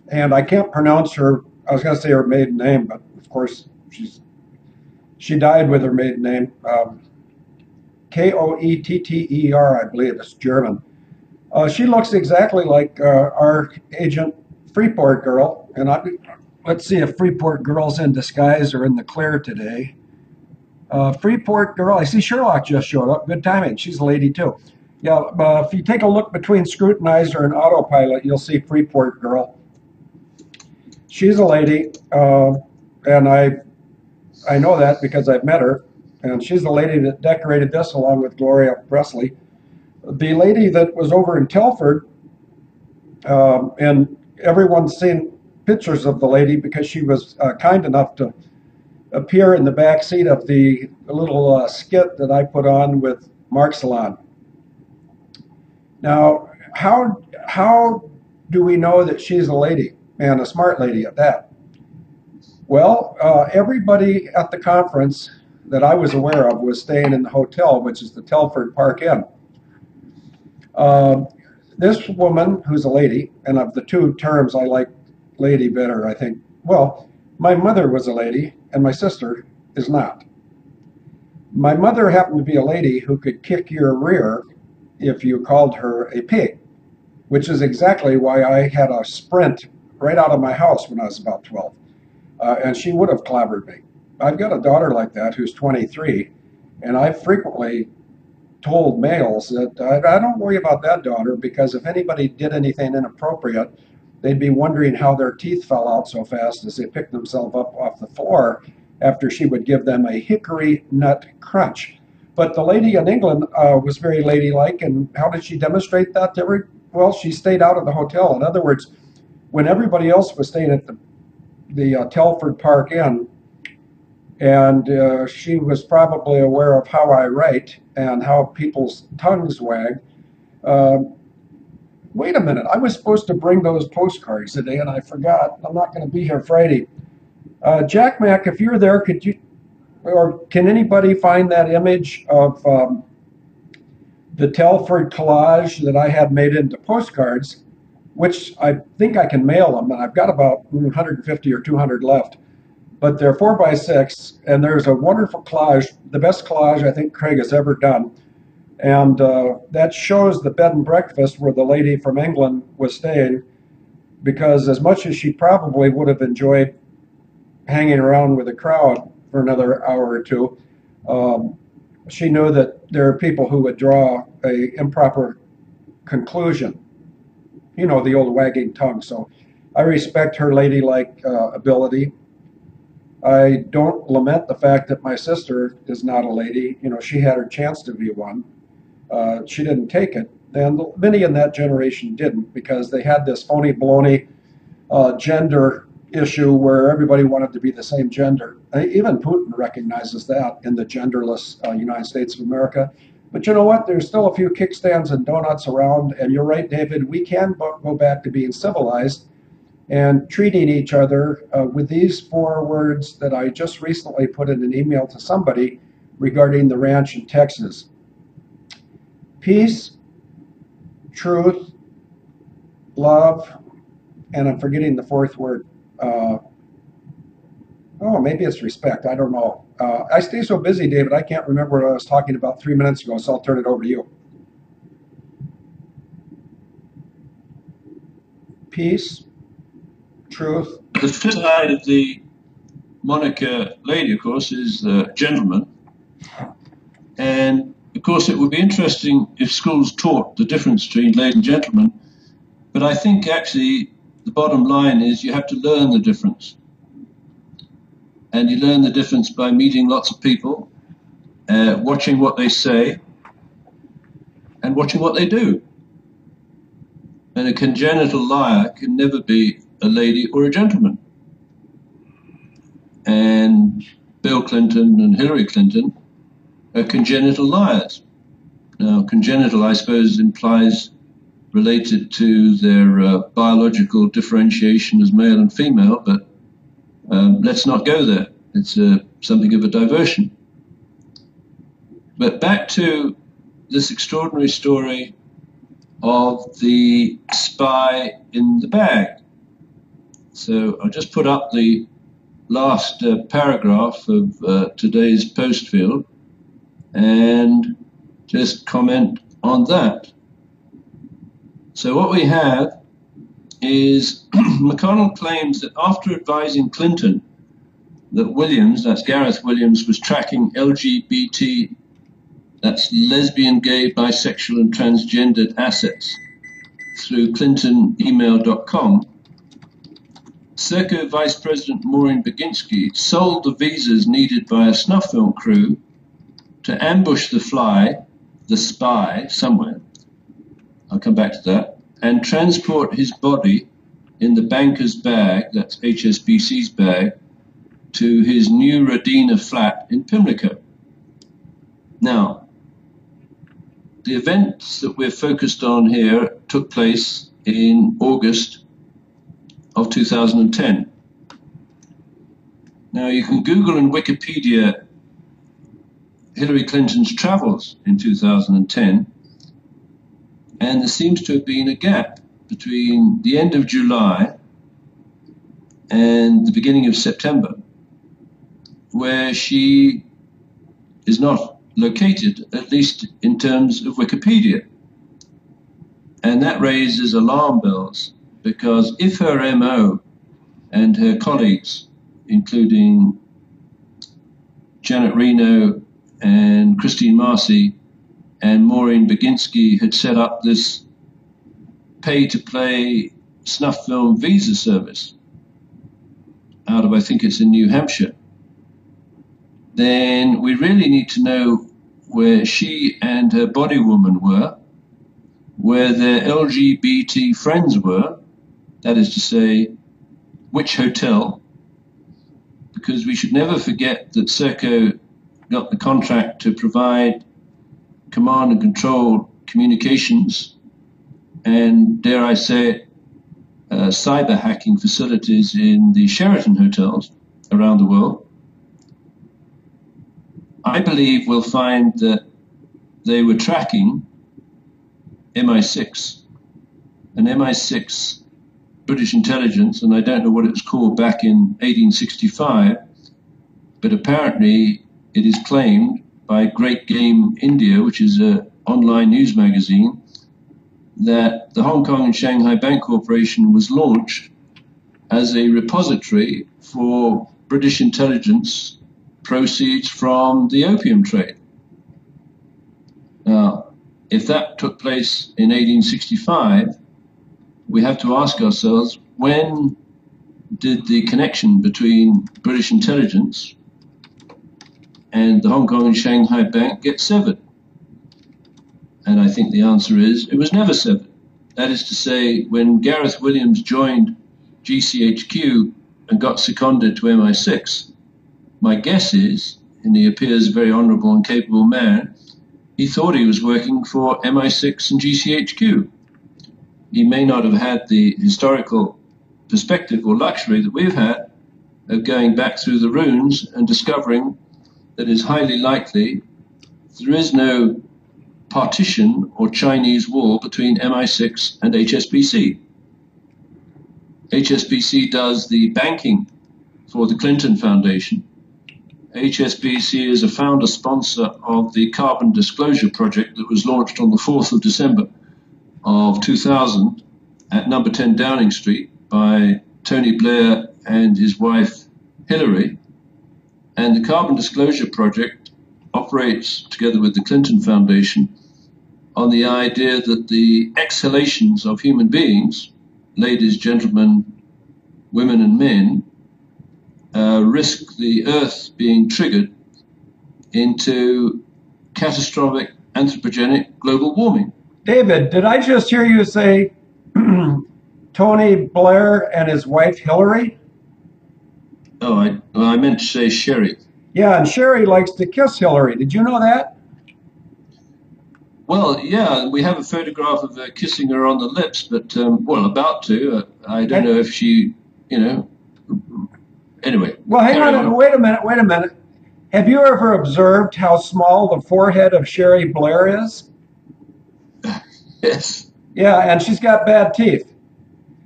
and I can't pronounce her. I was going to say her maiden name, but of course she died with her maiden name. Koetter, I believe. It's German. She looks exactly like our Agent Freeport girl, and let's see if Freeport girl's in disguise or in the clear today. Freeport girl, I see Sherlock just showed up. Good timing. She's a lady too. Yeah, if you take a look between Scrutinizer and Autopilot, you'll see Freeport girl. She's a lady, and I know that because I've met her, and she's the lady that decorated this along with Gloria Presley. The lady that was over in Telford, and everyone's seen pictures of the lady because she was kind enough to appear in the back seat of the little skit that I put on with Mark Salon. Now, how do we know that she's a lady, and a smart lady at that? Well, everybody at the conference that I was aware of was staying in the hotel, which is the Telford Park Inn. This woman, who's a lady, and of the 2 terms, I like lady better, I think. Well, my mother was a lady, and my sister is not. My mother happened to be a lady who could kick your rear if you called her a pig, which is exactly why I had a sprint right out of my house when I was about 12. And she would have clobbered me. I've got a daughter like that who's 23, and I frequently told males that I don't worry about that daughter because if anybody did anything inappropriate, they'd be wondering how their teeth fell out so fast as they picked themselves up off the floor after she would give them a hickory nut crunch. But the lady in England was very ladylike, and how did she demonstrate that to every? Well, she stayed out of the hotel. In other words, when everybody else was staying at the Telford Park Inn, and she was probably aware of how I write and how people's tongues wag. Wait a minute. I was supposed to bring those postcards today and I forgot. I'm not going to be here Friday. Jack Mack, if you're there, could you, or can anybody find that image of the Telford collage that I had made into postcards, which I think I can mail them, and I've got about 150 or 200 left. But they're 4x6, and there's a wonderful collage, the best collage I think Craig has ever done. And that shows the bed and breakfast where the lady from England was staying, because as much as she probably would have enjoyed hanging around with the crowd for another hour or two, she knew that there are people who would draw a improper conclusion. You know, the old wagging tongue. So I respect her ladylike ability. I don't lament the fact that my sister is not a lady. You know, she had her chance to be one. She didn't take it. And many in that generation didn't, because they had this phony baloney gender issue where everybody wanted to be the same gender. Even Putin recognizes that in the genderless United States of America. But you know what? There's still a few kickstands and donuts around. And you're right, David, we can go back to being civilized and treating each other with these 4 words that I just recently put in an email to somebody regarding the ranch in Texas. Peace, truth, love, and I'm forgetting the 4th word. Maybe it's respect. I don't know. I stay so busy, David, I can't remember what I was talking about 3 minutes ago, so I'll turn it over to you. Peace, truth. The flip side of the moniker lady, of course, is gentleman. And, of course, it would be interesting if schools taught the difference between lady and gentleman. But I think, actually, the bottom line is you have to learn the difference. And you learn the difference by meeting lots of people, watching what they say, and watching what they do. And a congenital liar can never be a lady or a gentleman. And Bill Clinton and Hillary Clinton are congenital liars. Now, congenital, I suppose, implies related to their biological differentiation as male and female, but let's not go there. It's something of a diversion. But back to this extraordinary story of the spy in the bag. So I'll just put up the last paragraph of today's post field and just comment on that. So what we have is McConnell claims that after advising Clinton that Williams, that's Gareth Williams, was tracking LGBT, that's lesbian, gay, bisexual, and transgendered assets through clintonemail.com, Serco Vice President Maureen Baginski sold the visas needed by a snuff film crew to ambush the spy somewhere, I'll come back to that, and transport his body in the banker's bag, that's HSBC's bag, to his new Radina flat in Pimlico. Now, the events that we're focused on here took place in August of 2010. Now, you can Google and Wikipedia Hillary Clinton's travels in 2010, and there seems to have been a gap between the end of July and the beginning of September, where she is not located, at least in terms of Wikipedia. And that raises alarm bells, because if her MO and her colleagues, including Janet Reno and Christine Marcy and Maureen Baginski, had set up this pay-to-play snuff film visa service out of, I think it's in New Hampshire, then we really need to know where she and her body woman were, where their LGBT friends were, that is to say, which hotel, because we should never forget that Serco got the contract to provide command and control communications and, dare I say it, cyber hacking facilities in the Sheraton hotels around the world, I believe we'll find that they were tracking MI6, and MI6 British intelligence, and I don't know what it was called back in 1865, but apparently it is claimed by Great Game India, which is an online news magazine, that the Hong Kong and Shanghai Bank Corporation was launched as a repository for British intelligence proceeds from the opium trade. Now, if that took place in 1865, we have to ask ourselves, when did the connection between British intelligence and the Hong Kong and Shanghai Bank get severed? And I think the answer is it was never severed. That is to say, when Gareth Williams joined GCHQ and got seconded to MI6, my guess is, and he appears a very honourable and capable man, he thought he was working for MI6 and GCHQ. He may not have had the historical perspective or luxury that we've had of going back through the runes and discovering that it's highly likely there is no partition or Chinese wall between MI6 and HSBC. HSBC does the banking for the Clinton Foundation. HSBC is a founder sponsor of the Carbon Disclosure Project that was launched on the 4th of December of 2000 at number 10 Downing Street by Tony Blair and his wife Hillary. And the Carbon Disclosure Project operates together with the Clinton Foundation on the idea that the exhalations of human beings, ladies, gentlemen, women and men, risk the Earth being triggered into catastrophic anthropogenic global warming. David, did I just hear you say Tony Blair and his wife Hillary? Oh, I meant to say Sherry. Yeah, and Sherry likes to kiss Hillary. Did you know that? Well, yeah, we have a photograph of her kissing her on the lips, but, well, about to. I don't know if she, anyway. Well, hang on, wait a minute. Have you ever observed how small the forehead of Sherry Blair is? Yes. Yeah, and she's got bad teeth.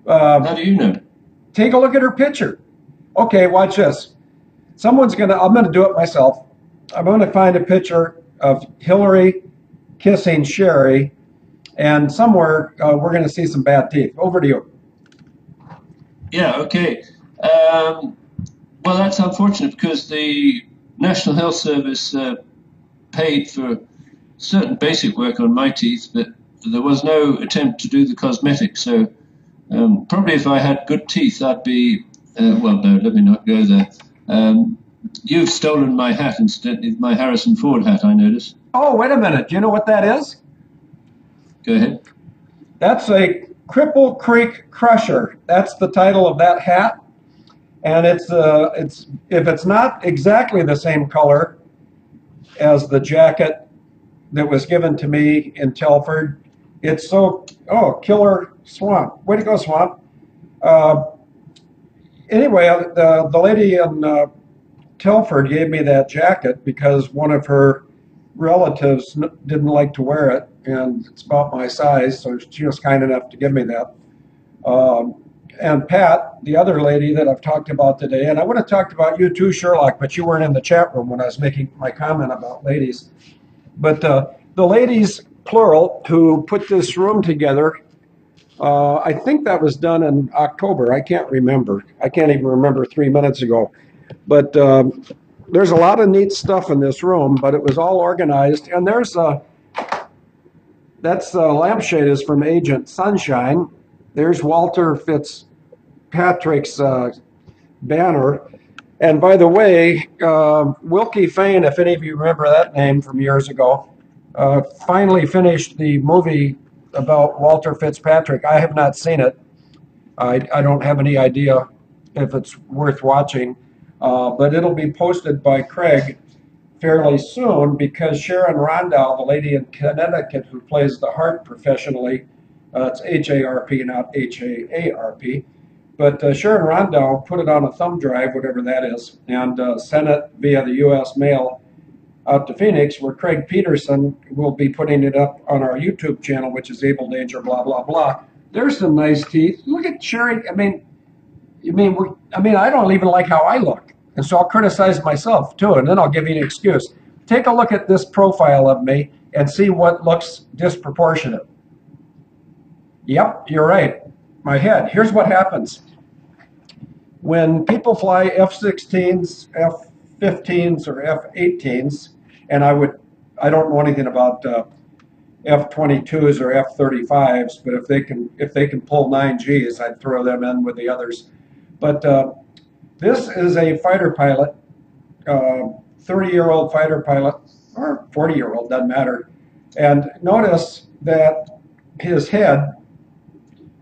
How do you know? Take a look at her picture. Okay, watch this. I'm gonna do it myself. I'm gonna find a picture of Hillary kissing Sherry, and somewhere we're gonna see some bad teeth. Over to you. Yeah, okay. Well, that's unfortunate because the National Health Service paid for certain basic work on my teeth, but there was no attempt to do the cosmetic. So probably if I had good teeth, I'd be, well, no, let me not go there. You've stolen my hat, incidentally, my Harrison Ford hat, I noticed. Oh, wait a minute. Do you know what that is? Go ahead. That's a Cripple Creek Crusher. That's the title of that hat. And it's if it's not exactly the same color as the jacket that was given to me in Telford, it's Killer Swamp. Way to go, Swamp. Anyway, the lady in Telford gave me that jacket because one of her relatives didn't like to wear it, and it's about my size, so she was kind enough to give me that. And Pat, the other lady that I've talked about today, and I would have talked about you too, Sherlock, but you weren't in the chat room when I was making my comment about ladies. But the ladies, plural, who put this room together, I think that was done in October. I can't remember. I can't even remember 3 minutes ago. But there's a lot of neat stuff in this room, but it was all organized. And that's lampshade is from Agent Sunshine. There's Walter Fitzpatrick's banner. And by the way, Wilkie Fain, if any of you remember that name from years ago, finally finished the movie about Walter Fitzpatrick. I have not seen it. I don't have any idea if it's worth watching, but it'll be posted by Craig fairly soon because Sharon Rondow, the lady in Connecticut who plays the harp professionally, It's HARP, not HAARP. But Sharon Rondow put it on a thumb drive, whatever that is, and sent it via the U.S. mail out to Phoenix, where Craig Peterson will be putting it up on our YouTube channel, which is Able Danger, blah, blah, blah. There's some nice teeth. Look at Sherry. I don't even like how I look. And so I'll criticize myself too, and then I'll give you an excuse. Take a look at this profile of me and see what looks disproportionate. Yep, you're right. My head. Here's what happens. When people fly F-16s, F-15s, or F-18s, and I don't know anything about F-22s or F-35s, but if they can pull 9Gs, I'd throw them in with the others. But this is a fighter pilot, 30-year-old fighter pilot, or 40-year-old, doesn't matter. And notice that his head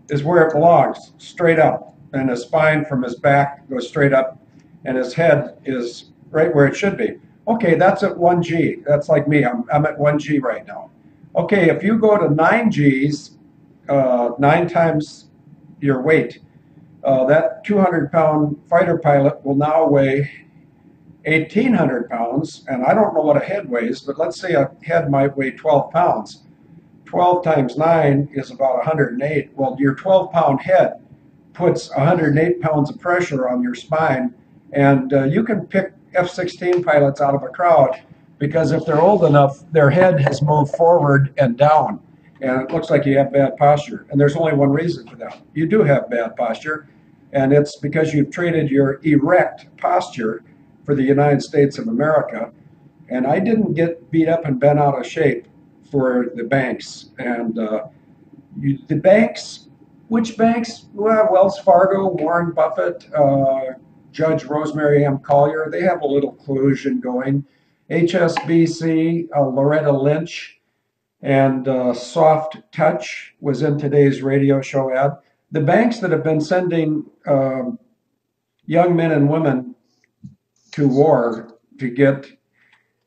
is where it belongs, straight up. And his spine from his back goes straight up, and his head is right where it should be. Okay, that's at 1G. That's like me. I'm at 1G right now. Okay, if you go to 9Gs, 9 times your weight, that 200-pound fighter pilot will now weigh 1,800 pounds, and I don't know what a head weighs, but let's say a head might weigh 12 pounds. 12 times 9 is about 108. Well, your 12-pound head puts 108 pounds of pressure on your spine, and you can pick F-16 pilots out of a crowd because if they're old enough, their head has moved forward and down, and it looks like you have bad posture. And there's only one reason for that. You do have bad posture, and it's because you've traded your erect posture for the United States of America. And I didn't get beat up and bent out of shape for the banks. And the banks, which banks? Well, Wells Fargo, Warren Buffett, Judge Rosemary M. Collier, they have a little collusion going. HSBC, Loretta Lynch, and Soft Touch was in today's radio show ad. The banks that have been sending young men and women to war to get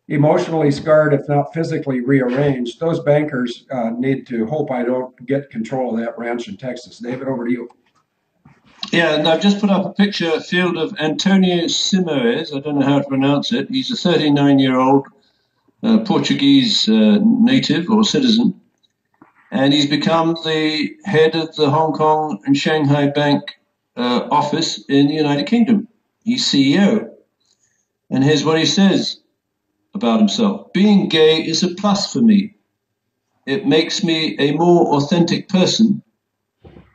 emotionally scarred, if not physically rearranged, those bankers need to hope I don't get control of that ranch in Texas. David, over to you. Yeah, and I've just put up a picture field of Antonio Simoes. I don't know how to pronounce it. He's a 39-year-old Portuguese native or citizen, and he's become the head of the Hong Kong and Shanghai Bank office in the United Kingdom. He's CEO. And here's what he says about himself. Being gay is a plus for me. It makes me a more authentic person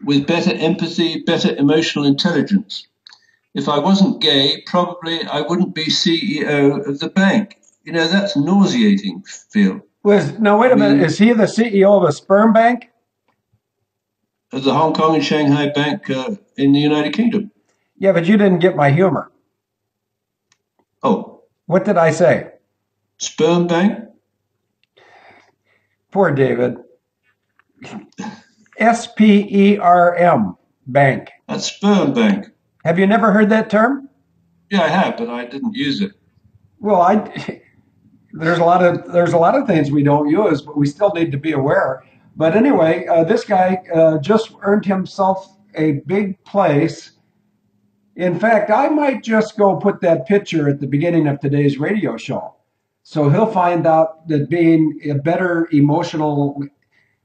with better empathy, better emotional intelligence. If I wasn't gay, probably I wouldn't be CEO of the bank. You know, that's nauseating, Phil. Now, wait a minute. Is he the CEO of a sperm bank? Of the Hong Kong and Shanghai Bank in the United Kingdom. Yeah, but you didn't get my humor. Oh. What did I say? Sperm bank? Poor David. SPERM bank. That's sperm bank. Have you never heard that term? Yeah, I have, but I didn't use it. Well, there's a lot of things we don't use, but we still need to be aware. But anyway, this guy just earned himself a big place. In fact, I might just go put that picture at the beginning of today's radio show. So he'll find out that being a better emotional,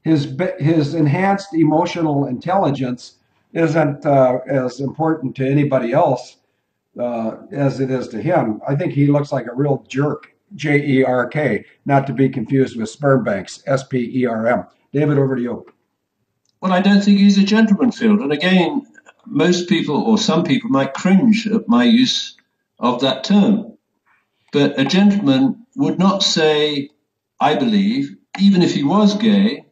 his enhanced emotional intelligence isn't as important to anybody else as it is to him. I think he looks like a real jerk, Jerk, not to be confused with sperm banks, SPERM. David, over to you. Well, I don't think he's a gentleman, Phil. And again, most people or some people might cringe at my use of that term. But a gentleman would not say, I believe, even if he was gay,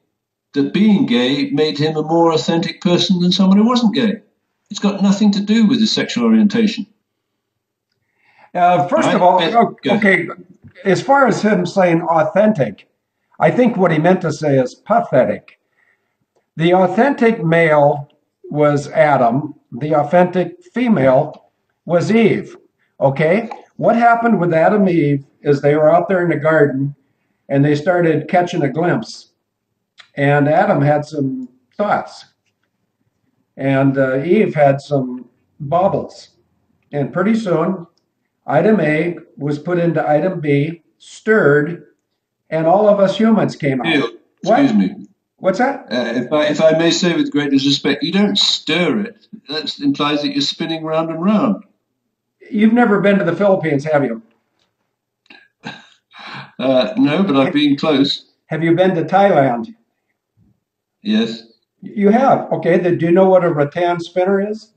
that being gay made him a more authentic person than someone who wasn't gay. It's got nothing to do with his sexual orientation. First of all, okay, as far as him saying authentic, I think what he meant to say is pathetic. The authentic male was Adam. The authentic female was Eve. Okay? What happened with Adam and Eve is they were out there in the garden and they started catching a glimpse. And Adam had some thoughts. And Eve had some baubles. And pretty soon, item A was put into item B, stirred, and all of us humans came out. Phil, excuse What? me. What's that? If I may say with great disrespect, you don't stir it. That implies that you're spinning round and round. You've never been to the Philippines, have you? No, but I've been close. Have you been to Thailand? Yes. You have. Okay. Do you know what a rattan spinner is?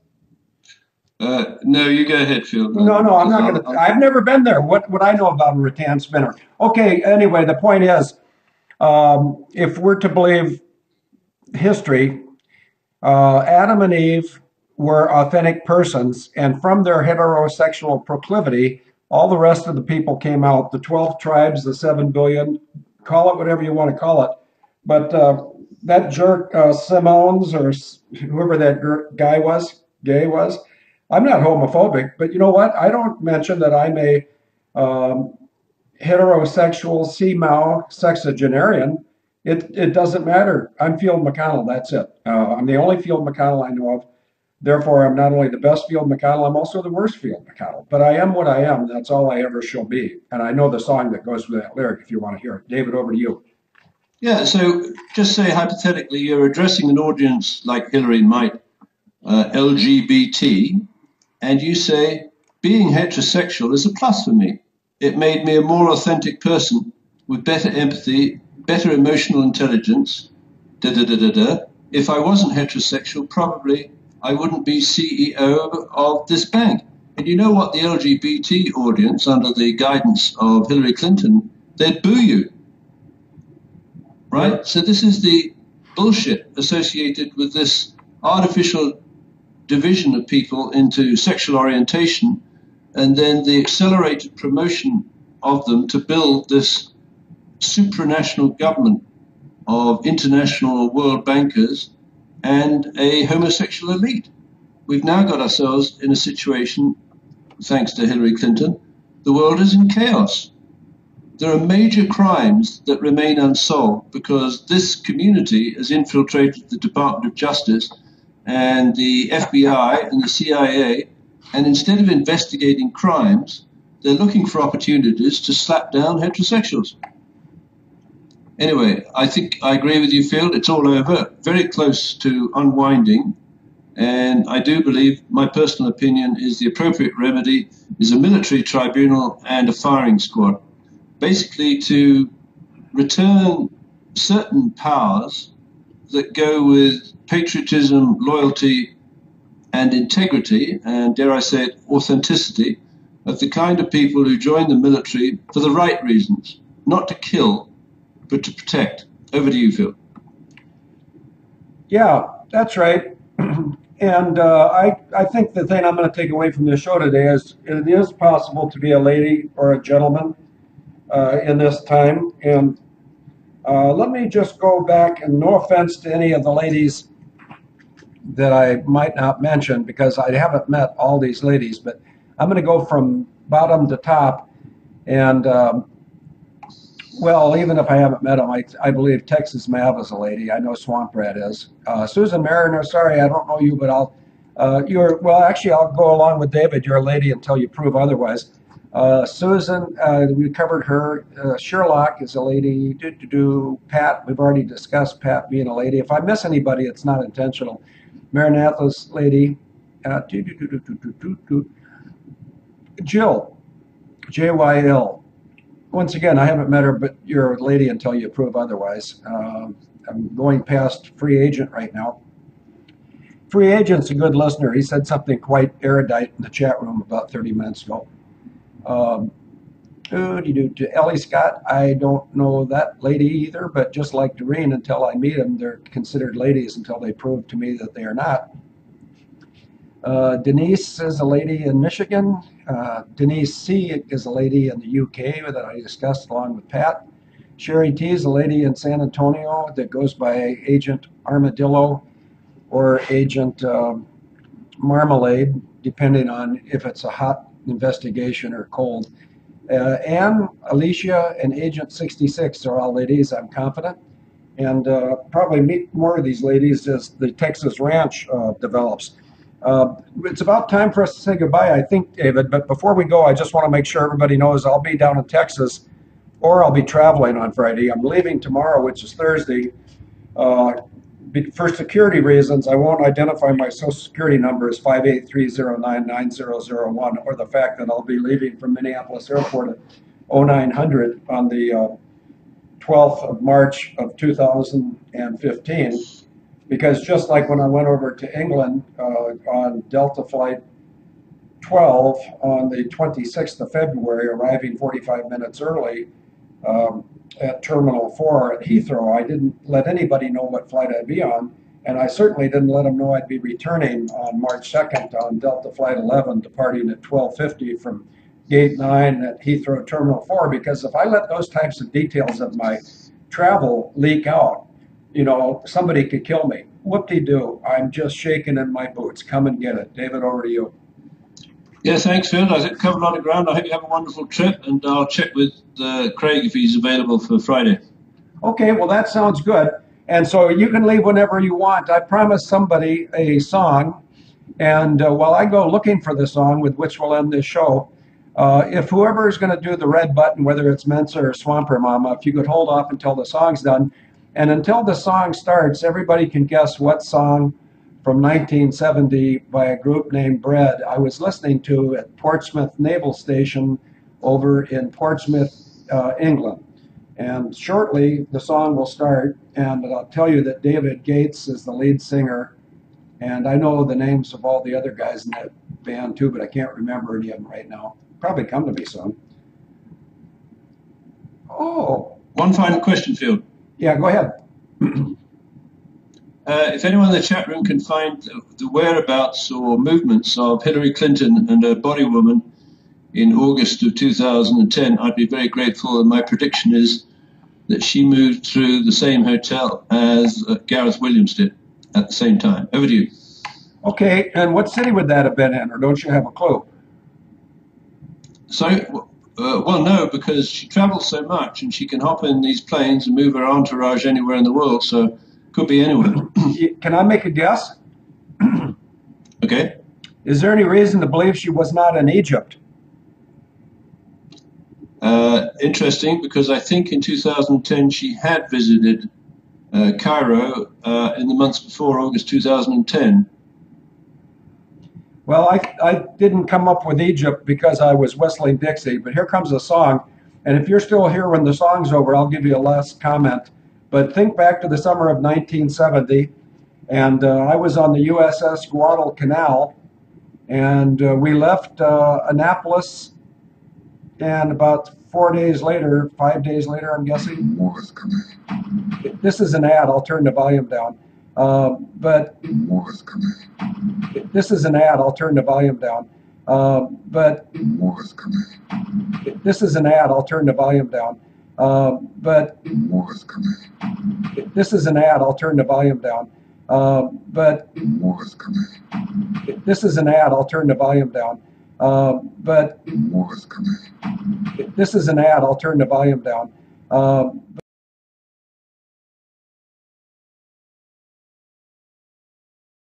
No, you go ahead, Phil. No, no, I'm Because not going to. I've never been there. What would I know about a rattan spinner? Okay. Anyway, the point is, if we're to believe history, Adam and Eve were authentic persons, and from their heterosexual proclivity, all the rest of the people came out. The 12 tribes, the 7 billion, call it whatever you want to call it. But that jerk Simons or whoever that gay was, I'm not homophobic, but you know what? I don't mention that I'm a um, heterosexual female sexagenarian. It doesn't matter. I'm Field McConnell. That's it. I'm the only Field McConnell I know of. Therefore, I'm not only the best Field McConnell, I'm also the worst Field McConnell. But I am what I am. And that's all I ever shall be. And I know the song that goes with that lyric if you want to hear it. David, over to you. Yeah, so just say hypothetically you're addressing an audience like Hillary might, LGBT, and you say, being heterosexual is a plus for me. It made me a more authentic person with better empathy, better emotional intelligence, da da da da da. If I wasn't heterosexual, probably I wouldn't be CEO of this bank. And you know what? The LGBT audience, under the guidance of Hillary Clinton, they'd boo you, right? So this is the bullshit associated with this artificial division of people into sexual orientation and then the accelerated promotion of them to build this supranational government of international world bankers and a homosexual elite. We've now got ourselves in a situation, thanks to Hillary Clinton, the world is in chaos. There are major crimes that remain unsolved because this community has infiltrated the Department of Justice and the FBI and the CIA, and instead of investigating crimes, they're looking for opportunities to slap down heterosexuals. Anyway, I think I agree with you, Phil. It's all over, very close to unwinding. And I do believe, my personal opinion is the appropriate remedy is a military tribunal and a firing squad. Basically to return certain powers that go with patriotism, loyalty, and integrity, and dare I say it, authenticity, of the kind of people who join the military for the right reasons, not to kill, but to protect. Over to you, Phil. Yeah, that's right. And I think the thing I'm going to take away from this show today is it is possible to be a lady or a gentleman in this time. And let me just go back, and no offense to any of the ladies that I might not mention because I haven't met all these ladies, but I'm going to go from bottom to top. And well, even if I haven't met them, I believe Texas Mav is a lady. I know Swamp Rat is. Susan Mariner, sorry, I don't know you, but well, actually, I'll go along with David. You're a lady until you prove otherwise. Susan, we covered her. Sherlock is a lady. Pat, we've already discussed Pat being a lady. If I miss anybody, it's not intentional. Maranatha's lady. Jill, JYL. Once again, I haven't met her, but you're a lady until you prove otherwise. I'm going past free agent right now. Free agent's a good listener. He said something quite erudite in the chat room about 30 minutes ago. To Ellie Scott, I don't know that lady either, but just like Doreen, until I meet them, they're considered ladies until they prove to me that they are not. Denise is a lady in Michigan. Denise C is a lady in the UK that I discussed along with Pat. Sherry T is a lady in San Antonio that goes by Agent Armadillo or Agent Marmalade, depending on if it's a hot investigation or cold. Anne, Alicia, and Agent 66 are all ladies, I'm confident. and probably meet more of these ladies as the Texas Ranch develops. It's about time for us to say goodbye, I think, David. But before we go, I just want to make sure everybody knows I'll be down in Texas, or I'll be traveling on Friday. I'm leaving tomorrow, which is Thursday. Uh, for security reasons, I won't identify my social security number as 583099001, or the fact that I'll be leaving from Minneapolis Airport at 0900 on the 12th of March of 2015. Because just like when I went over to England on Delta Flight 12 on the 26th of February, arriving 45 minutes early, at Terminal 4 at Heathrow, I didn't let anybody know what flight I'd be on, and I certainly didn't let them know I'd be returning on March 2nd on Delta Flight 11, departing at 12:50 from Gate 9 at Heathrow Terminal 4, because if I let those types of details of my travel leak out, somebody could kill me. Whoop-de-doo, I'm just shaking in my boots. Come and get it. David, over to you. Yeah, thanks, Phil. I think covered a lot of ground. I hope you have a wonderful trip, and I'll check with Craig if he's available for Friday. Okay, well, that sounds good. And so you can leave whenever you want. I promised somebody a song, and while I go looking for the song with which we'll end this show, if whoever is going to do the red button, whether it's Mensa or Swamper Mama, if you could hold off until the song's done. And until the song starts, everybody can guess what song from 1970 by a group named Bread I was listening to at Portsmouth Naval Station over in Portsmouth, England. And shortly the song will start, and I'll tell you that David Gates is the lead singer, and I know the names of all the other guys in that band too, but I can't remember any of them right now. Probably come to me soon. Oh. One final question, Phil. Yeah, go ahead. If anyone in the chat room can find the whereabouts or movements of Hillary Clinton and her body woman in August of 2010, I'd be very grateful. And my prediction is that she moved through the same hotel as Gareth Williams did at the same time. Over to you. Okay, and what city would that have been in, or don't you have a clue? Sorry? Well, no, because she travels so much and she can hop in these planes and move her entourage anywhere in the world, so could be anywhere. Can I make a guess? Okay. Is there any reason to believe she was not in Egypt? Interesting, because I think in 2010 she had visited Cairo in the months before August 2010. Well, I didn't come up with Egypt because I was whistling Dixie, but here comes a song. And if you're still here when the song's over, I'll give you a last comment. But think back to the summer of 1970, and I was on the USS Guadalcanal, and we left Annapolis, and about 4 days later, 5 days later, I'm guessing. War is coming. This is an ad. I'll turn the volume down. But War is coming. This is an ad. I'll turn the volume down. But War is coming. This is an ad. I'll turn the volume down. But War is coming. This is an ad. I'll turn the volume down. But War is coming. This is an ad. I'll turn the volume down. But War is coming. This is an ad. I'll turn the volume down.